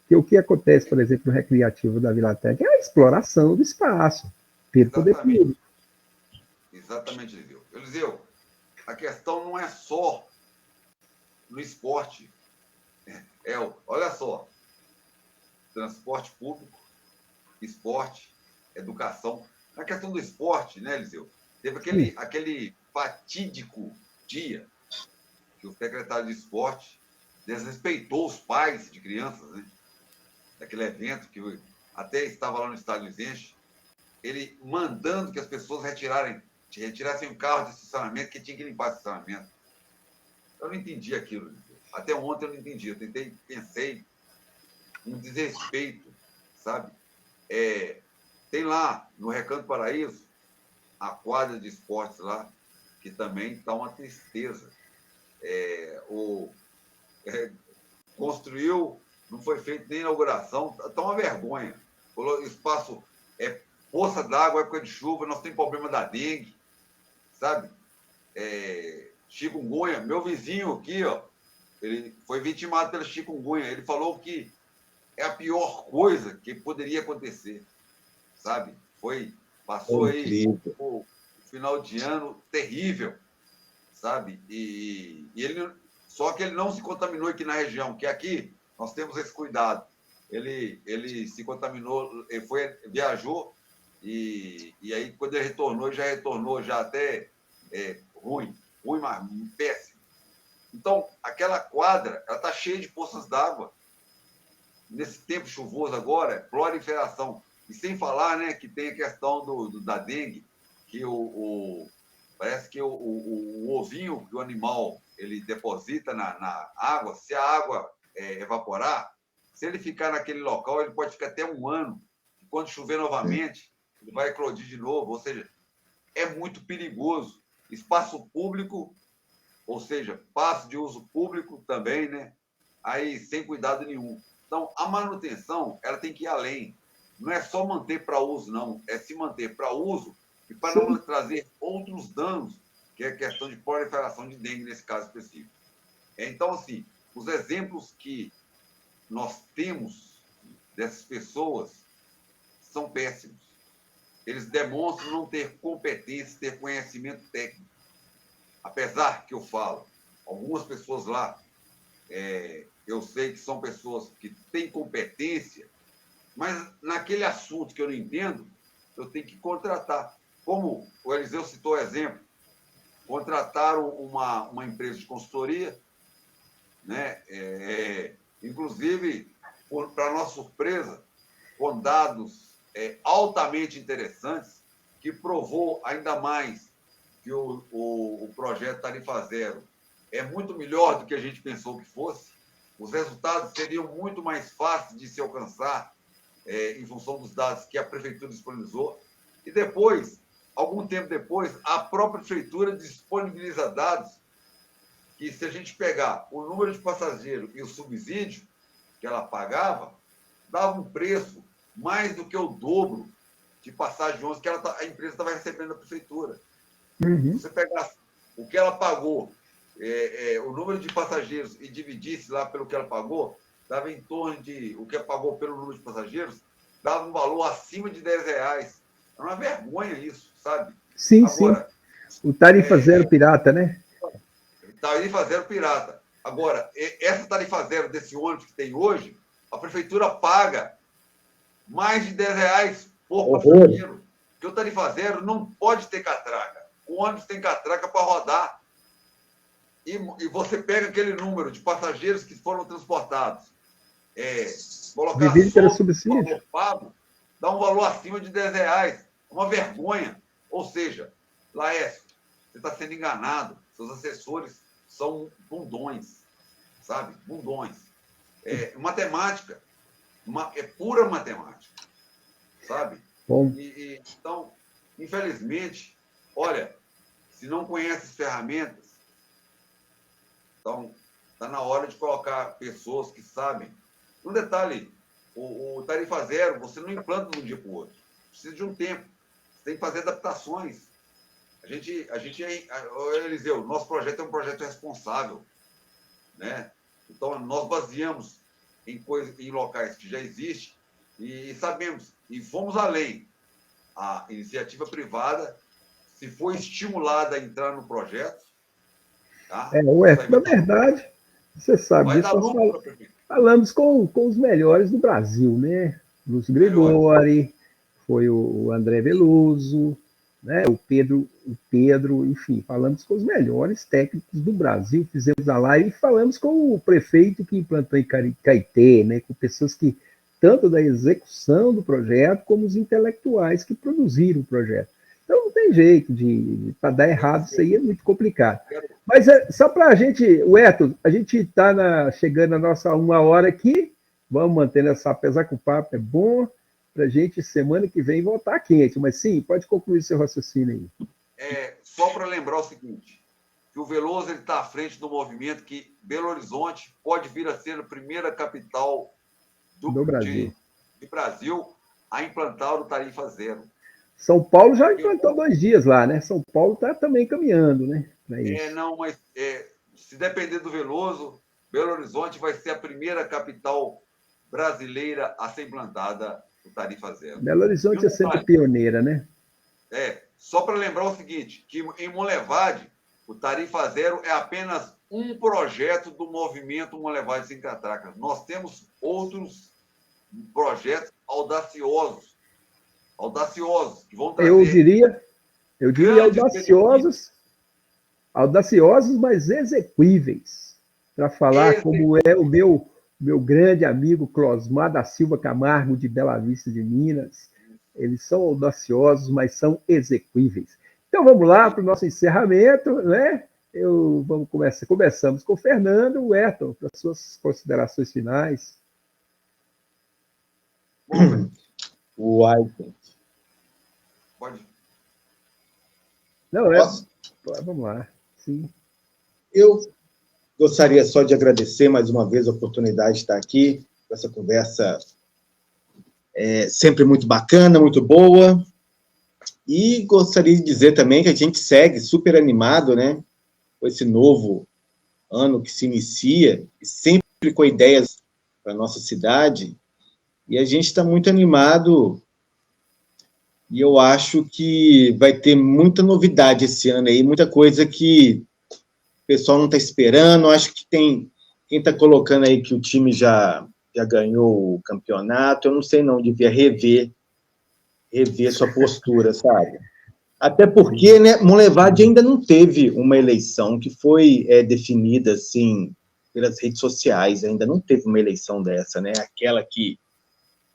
Porque o que acontece, por exemplo, no Recreativo da Vila Tanque é a exploração do espaço pelo poder público. Exatamente, Eliseu. Eliseu, a questão não é só no esporte. Olha só, transporte público, esporte, educação. Na questão do esporte, né, Eliseu? Teve aquele fatídico dia que o secretário de esporte desrespeitou os pais de crianças, né? Daquele evento que até estava lá no estádio Luizense, ele mandando que as pessoas retirassem o carro de estacionamento, que tinha que limpar o estacionamento. Eu não entendi aquilo, Eliseu. Até ontem eu não entendi. Eu pensei um desrespeito, sabe? Tem lá no Recanto Paraíso a quadra de esportes lá, que também está uma tristeza. Construiu, não foi feita nem inauguração, está uma vergonha. O espaço poça d'água, época de chuva, nós temos problema da dengue, sabe? Chikungunya, meu vizinho aqui, ó, ele foi vitimado pela chikungunya. Ele falou que é a pior coisa que poderia acontecer, sabe? Passou aí o final de ano terrível, sabe? Só que ele não se contaminou aqui na região, que aqui nós temos esse cuidado. Ele se contaminou, ele viajou, e aí, quando ele retornou já até ruim, mas péssimo. Então, aquela quadra, ela está cheia de poças d'água. Nesse tempo chuvoso agora, proliferação. E sem falar, né, que tem a questão da dengue, que parece que o ovinho que o animal ele deposita na água, se a água evaporar, se ele ficar naquele local, ele pode ficar até um ano. E quando chover novamente, ele vai eclodir de novo. Ou seja, é muito perigoso. Espaço público, ou seja, espaço de uso público também, né? Aí, sem cuidado nenhum. Então, a manutenção, ela tem que ir além. Não é só manter para uso, não. É se manter para uso e para não trazer outros danos, que é a questão de proliferação de dengue, nesse caso específico. Então, assim, os exemplos que nós temos dessas pessoas são péssimos. Eles demonstram não ter competência, ter conhecimento técnico. Apesar que eu falo, algumas pessoas lá, eu sei que são pessoas que têm competência, mas naquele assunto que eu não entendo, eu tenho que contratar. Como o Eliseu citou o exemplo, contrataram uma empresa de consultoria, né? Inclusive, para nossa surpresa, com dados altamente interessantes, que provou ainda mais que o projeto Tarifa Zero é muito melhor do que a gente pensou que fosse. Os resultados seriam muito mais fáceis de se alcançar em função dos dados que a prefeitura disponibilizou. E depois, algum tempo depois, a própria prefeitura disponibiliza dados que, se a gente pegar o número de passageiros e o subsídio que ela pagava, dava um preço mais do que o dobro de passagem de ônibus que a empresa estava recebendo da prefeitura. Uhum. Se você pegasse o que ela pagou, o número de passageiros, e dividisse lá pelo que ela pagou, dava em torno de... O que ela pagou pelo número de passageiros, dava um valor acima de R$10. É uma vergonha isso, sabe? Sim, agora, sim. O Tarifa Zero pirata, né? Tarifa Zero pirata. Agora, essa Tarifa Zero desse ônibus que tem hoje, a prefeitura paga mais de R$10 por passageiro. Porque o Tarifa Zero não pode ter catraca. O ônibus tem catraca para rodar. E você pega aquele número de passageiros que foram transportados, colocar pelo subsídio, valor pago, dá um valor acima de R$10. Uma vergonha. Ou seja, Laércio, você está sendo enganado. Seus assessores são bundões, sabe? Bundões. Matemática. É pura matemática, sabe? Então, infelizmente, olha, se não conhece as ferramentas, então está na hora de colocar pessoas que sabem. Um detalhe, o Tarifa Zero, você não implanta de um dia para o outro. Precisa de um tempo. Você tem que fazer adaptações. Eliseu, nosso projeto é um projeto responsável, né? Então, nós baseamos em locais que já existem e sabemos, e fomos além. A iniciativa privada, se for estimulada a entrar no projeto, tá? Na verdade, você sabe disso, nós falamos com os melhores do Brasil, né? Lúcio Gregori, foi o André Veloso, né? O Pedro, enfim, falamos com os melhores técnicos do Brasil, fizemos a live e falamos com o prefeito que implantou em Caeté, né? Com pessoas que, tanto da execução do projeto, como os intelectuais que produziram o projeto. Então não tem jeito para dar errado, isso aí é muito complicado. Mas só para a gente, Eto, a gente está chegando a nossa 1 hora aqui, vamos mantendo apesar que o papo é bom, para a gente, semana que vem, voltar quente. Mas sim, pode concluir seu raciocínio aí. Só para lembrar o seguinte, que o Veloso está à frente do movimento que Belo Horizonte pode vir a ser a primeira capital do Brasil. De Brasil a implantar o Tarifa Zero. São Paulo já implantou 2 dias lá, né? São Paulo está também caminhando, né? Mas se depender do Veloso, Belo Horizonte vai ser a primeira capital brasileira a ser implantada o Tarifa Zero. Belo Horizonte é sempre pioneira, né? Só para lembrar o seguinte, que em Monlevade, o Tarifa Zero é apenas um projeto do movimento Monlevade Sem Catracas. Nós temos outros projetos audaciosos, que vão trazer... Eu diria audaciosos, mas exequíveis. Para falar como é o meu grande amigo Closmar da Silva Camargo, de Bela Vista de Minas. Eles são audaciosos, mas são exequíveis. Então vamos lá para o nosso encerramento, né? Começamos com o Fernando. O Ayrton, para suas considerações finais. O Ayrton. Pode. Não, vamos lá. Sim. Eu gostaria só de agradecer mais uma vez a oportunidade de estar aqui, com essa conversa sempre muito bacana, muito boa. E gostaria de dizer também que a gente segue super animado, né, com esse novo ano que se inicia, sempre com ideias para a nossa cidade. E a gente está muito animado. E eu acho que vai ter muita novidade esse ano aí, muita coisa que o pessoal não está esperando. Eu acho que tem quem está colocando aí que o time já ganhou o campeonato. Eu não sei não, devia rever sua postura, sabe? Até porque, né, Monlevade ainda não teve uma eleição que foi definida, assim, pelas redes sociais. Ainda não teve uma eleição dessa, né? Aquela que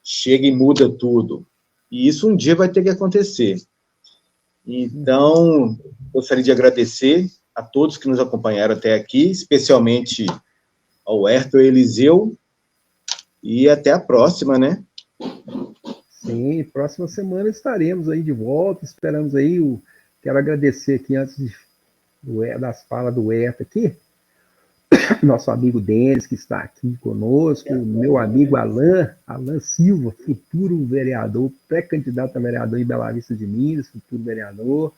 chega e muda tudo. E isso um dia vai ter que acontecer. Então, gostaria de agradecer a todos que nos acompanharam até aqui, especialmente ao Ayrton e Eliseu, e até a próxima, né? Sim, próxima semana estaremos aí de volta, esperamos aí, quero agradecer aqui antes das falas do Ayrton aqui, nosso amigo Denis, que está aqui conosco, meu amigo Alan Silva, futuro vereador, pré-candidato a vereador em Bela Vista de Minas, futuro vereador,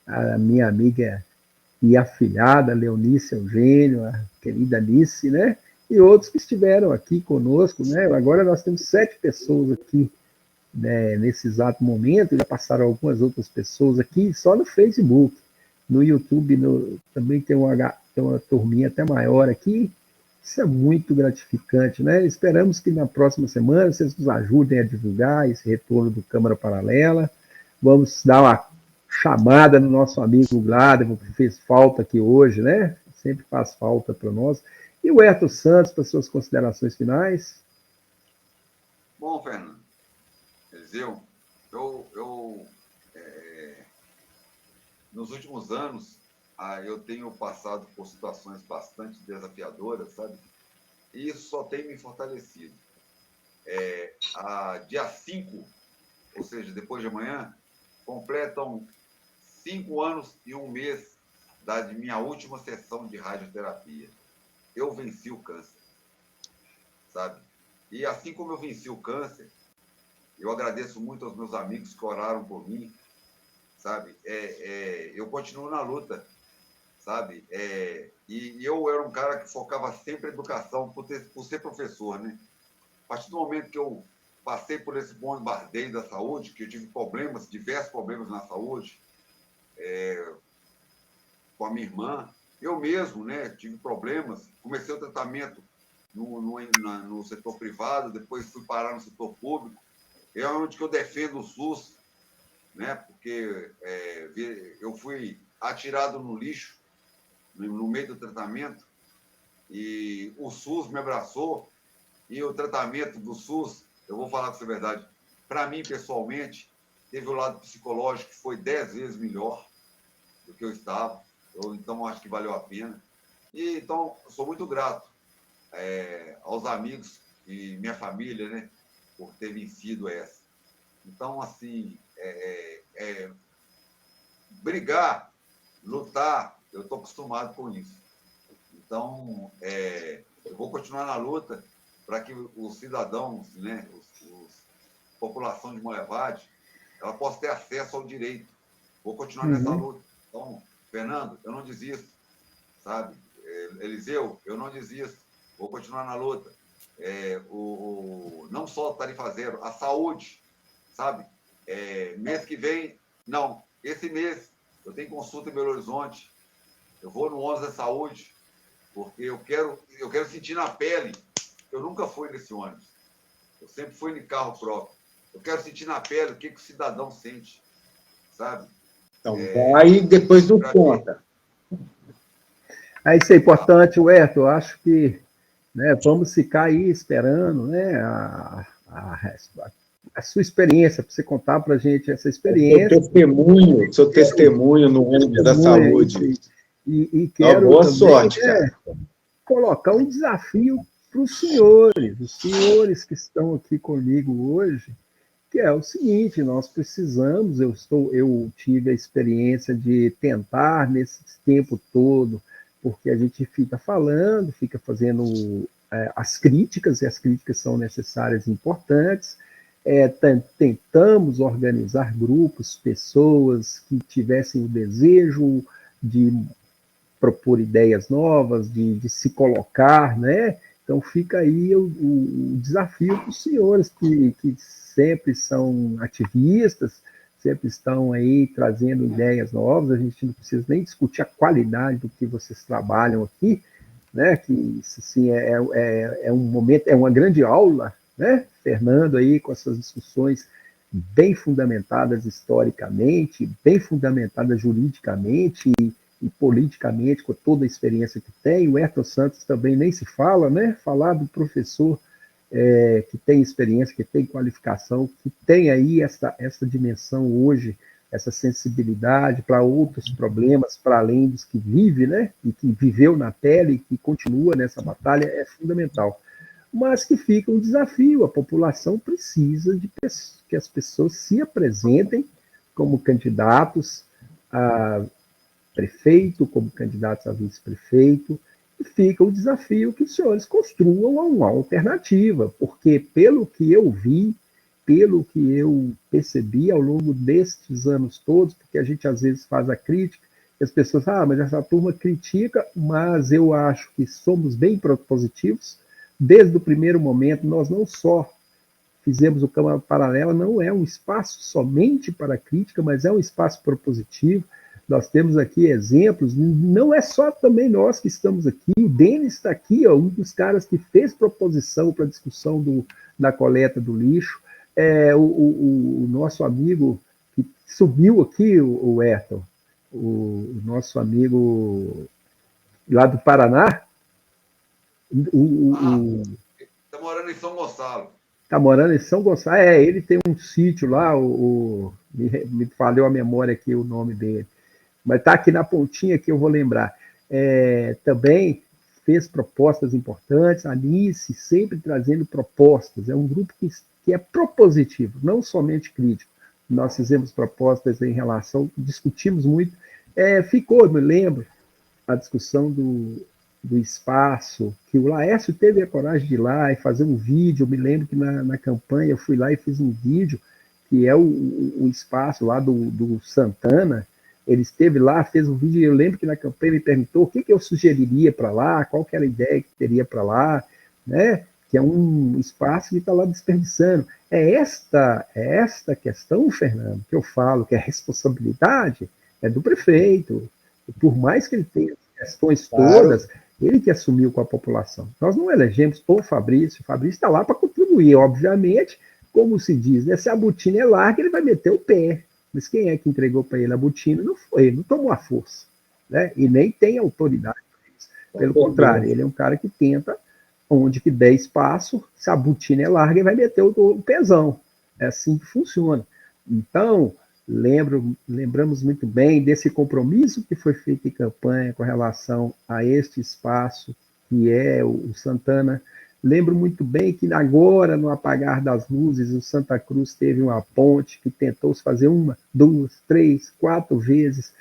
a minha amiga e afilhada, Leonice Eugênio, a querida Alice, né? E outros que estiveram aqui conosco, né? Agora nós temos 7 pessoas aqui, né, nesse exato momento, já passaram algumas outras pessoas aqui, só no Facebook. No YouTube também tem uma turminha até maior aqui. Isso é muito gratificante, né? Esperamos que na próxima semana vocês nos ajudem a divulgar esse retorno do Câmara Paralela. Vamos dar uma chamada no nosso amigo Gladys, que fez falta aqui hoje, né? Sempre faz falta para nós. E o Ayrton Santos, para suas considerações finais. Bom, Fernando, Eliseu, nos últimos anos, eu tenho passado por situações bastante desafiadoras, sabe? E isso só tem me fortalecido. Dia 5, ou seja, depois de amanhã, completam 5 anos e 1 mês da minha última sessão de radioterapia. Eu venci o câncer, sabe? E assim como eu venci o câncer, eu agradeço muito aos meus amigos que oraram por mim, sabe? Eu continuo na luta, sabe? E eu era um cara que focava sempre em educação, por ser professor, né? A partir do momento que eu passei por esse bombardeio da saúde, que eu tive diversos problemas na saúde, com a minha irmã, eu mesmo, né, tive problemas, comecei o tratamento no setor privado, depois fui parar no setor público, é onde que eu defendo o SUS, né, porque eu fui atirado no lixo, no meio do tratamento, e o SUS me abraçou, e o tratamento do SUS, eu vou falar com você a verdade, para mim, pessoalmente, teve o lado psicológico que foi 10 vezes melhor do que eu estava, então acho que valeu a pena. E então, eu sou muito grato aos amigos e minha família, né, por ter vencido essa. Então, assim, brigar, lutar, eu estou acostumado com isso. Então, eu vou continuar na luta para que os cidadãos, né, a população de Monlevade, ela possa ter acesso ao direito. Vou continuar nessa luta. Então, Fernando, eu não desisto, sabe? Eliseu, eu não desisto. Vou continuar na luta. não só tarifa zero, a saúde, sabe? Mês que vem, não, esse mês eu tenho consulta em Belo Horizonte, eu vou no 11 da saúde, porque eu quero sentir na pele. Eu nunca fui nesse ônibus, eu sempre fui em carro próprio. Eu quero sentir na pele o que o cidadão sente, sabe? Então, vai depois do conta. Isso é importante, Huerto. Eu acho que, né, vamos ficar aí esperando, né, a sua experiência, para você contar para a gente essa experiência. Seu testemunho no ônibus da saúde. E quero boa também, sorte, cara. Colocar um desafio para os senhores que estão aqui comigo hoje, que é o seguinte: nós precisamos, eu tive a experiência de tentar nesse tempo todo, porque a gente fica falando, fica fazendo as críticas, e as críticas são necessárias e importantes, tentamos organizar grupos, pessoas que tivessem o desejo de propor ideias novas, de se colocar, né? Então fica aí o desafio para os senhores que sempre são ativistas, sempre estão aí trazendo ideias novas. A gente não precisa nem discutir a qualidade do que vocês trabalham aqui, né? Que assim, é um momento, é uma grande aula, né? Fernando aí com essas discussões bem fundamentadas historicamente, bem fundamentadas juridicamente e politicamente, com toda a experiência que tem. O Ayrton Santos também nem se fala, né? Falar do professor que tem experiência, que tem qualificação, que tem aí essa dimensão hoje, essa sensibilidade para outros problemas, para além dos que vive, né? E que viveu na pele e que continua nessa batalha, é fundamental. Mas que fica um desafio, a população precisa de que as pessoas se apresentem como candidatos a prefeito, como candidatos a vice-prefeito, e fica o desafio que os senhores construam uma alternativa, porque pelo que eu vi, pelo que eu percebi ao longo destes anos todos, porque a gente às vezes faz a crítica, e as pessoas falam, mas essa turma critica, mas eu acho que somos bem propositivos. Desde o primeiro momento, nós não só fizemos o Câmara Paralela, não é um espaço somente para crítica, mas é um espaço propositivo. Nós temos aqui exemplos, não é só também nós que estamos aqui, o Denis está aqui, um dos caras que fez proposição para a discussão da coleta do lixo, o nosso amigo que subiu aqui, o Ayrton, o nosso amigo lá do Paraná, está morando em São Gonçalo. Está morando em São Gonçalo, ele tem um sítio lá, me falhou a memória aqui o nome dele, mas está aqui na pontinha que eu vou lembrar. Também fez propostas importantes, a Alice sempre trazendo propostas, é um grupo que é propositivo, não somente crítico. Nós fizemos propostas em relação, discutimos muito, eu me lembro, a discussão do espaço, que o Laércio teve a coragem de ir lá e fazer um vídeo. Eu me lembro que na campanha eu fui lá e fiz um vídeo, que é o espaço lá do Santana. Ele esteve lá, fez um vídeo, e eu lembro que na campanha ele me perguntou o que eu sugeriria para lá, qual que era a ideia que teria para lá, né? Que é um espaço que está lá desperdiçando. É esta questão, Fernando, que eu falo, que a responsabilidade é do prefeito. E por mais que ele tenha questões todas, ele que assumiu com a população. Nós não elegemos o Fabrício está lá para contribuir, obviamente, como se diz, né? Se a botina é larga, ele vai meter o pé. Mas quem é que entregou para ele a botina? Não foi, ele não tomou a força, né? E nem tem autoridade para isso. Pelo contrário, ele é um cara que tenta, onde que der espaço, se a botina é larga, ele vai meter o pezão. É assim que funciona. Então, lembramos muito bem desse compromisso que foi feito em campanha com relação a este espaço, que é o Santana. Lembro muito bem que agora, no apagar das luzes, o Santa Cruz teve uma ponte que tentou se fazer 1, 2, 3, 4 vezes,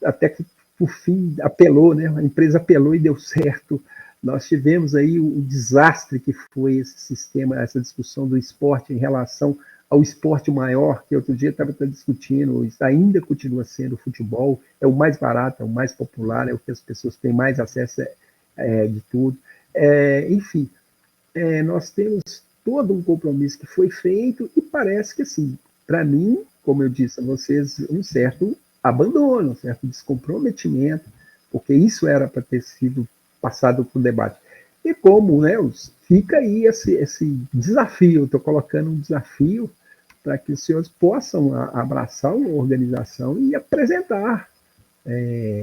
até que, por fim, apelou, né? A empresa apelou e deu certo. Nós tivemos aí o desastre que foi esse sistema, essa discussão do esporte em relação ao esporte maior, que outro dia estava discutindo, ainda continua sendo o futebol, é o mais barato, é o mais popular, é o que as pessoas têm mais acesso de tudo. Enfim, nós temos todo um compromisso que foi feito e parece que, assim, para mim, como eu disse a vocês, um certo abandono, um certo descomprometimento, porque isso era para ter sido passado para o debate. E como, né, fica aí esse desafio, estou colocando um desafio para que os senhores possam abraçar uma organização e apresentar,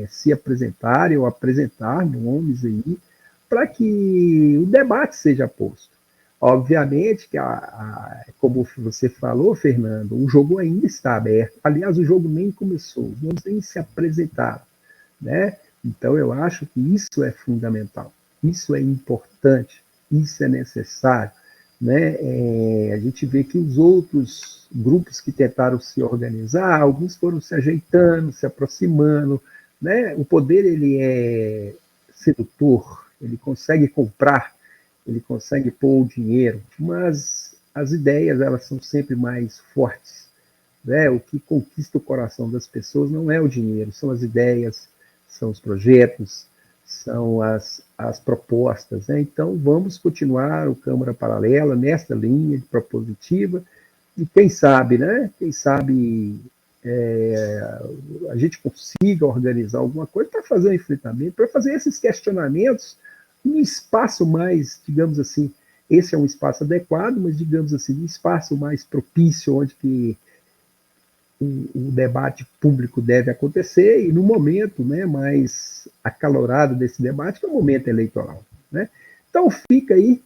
se apresentarem ou apresentar nomes aí, para que o debate seja posto. Obviamente que, como você falou, Fernando, o jogo ainda está aberto. Aliás, o jogo nem começou, os nomes nem se apresentaram, né? Então, eu acho que isso é fundamental, isso é importante, isso é necessário, né? A gente vê que os outros grupos que tentaram se organizar, alguns foram se ajeitando, se aproximando, né? O poder, ele é sedutor, ele consegue comprar, ele consegue pôr o dinheiro, mas as ideias, elas são sempre mais fortes, né? O que conquista o coração das pessoas não é o dinheiro, são as ideias, são os projetos, são as propostas, né? Então, vamos continuar o Câmara Paralela nesta linha de propositiva, e quem sabe, né? Quem sabe a gente consiga organizar alguma coisa para fazer um enfrentamento, para fazer esses questionamentos num espaço mais, digamos assim, esse é um espaço adequado, mas, digamos assim, um espaço mais propício, onde que o debate público deve acontecer, e no momento, né, mais acalorado desse debate, que é o momento eleitoral, né? Então, fica aí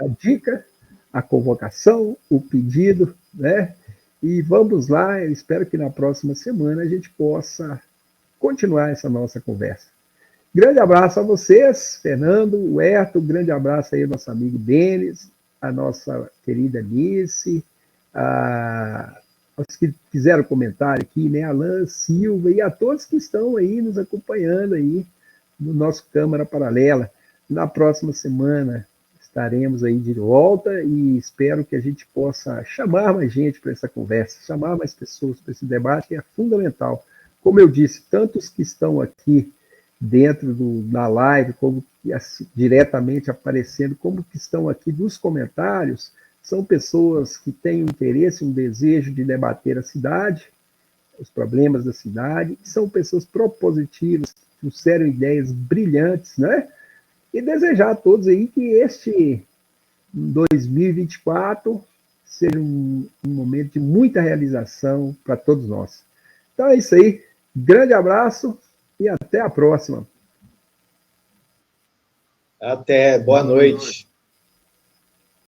a dica, a convocação, o pedido, né? E vamos lá, eu espero que na próxima semana a gente possa continuar essa nossa conversa. Grande abraço a vocês, Fernando, o Herto, grande abraço aí ao nosso amigo Denis, a nossa querida Nice, aos que fizeram comentário aqui, né, Alan Silva, e a todos que estão aí nos acompanhando aí no nosso Câmara Paralela. Na próxima semana estaremos aí de volta e espero que a gente possa chamar mais gente para essa conversa, chamar mais pessoas para esse debate, que é fundamental. Como eu disse, tantos que estão aqui dentro da live, como que, diretamente aparecendo, como que estão aqui dos comentários, são pessoas que têm um interesse, um desejo de debater a cidade, os problemas da cidade, são pessoas propositivas, que trouxeram ideias brilhantes, né? E desejar a todos aí que este 2024 seja um momento de muita realização para todos nós. Então é isso aí, grande abraço e até a próxima. Até, boa noite.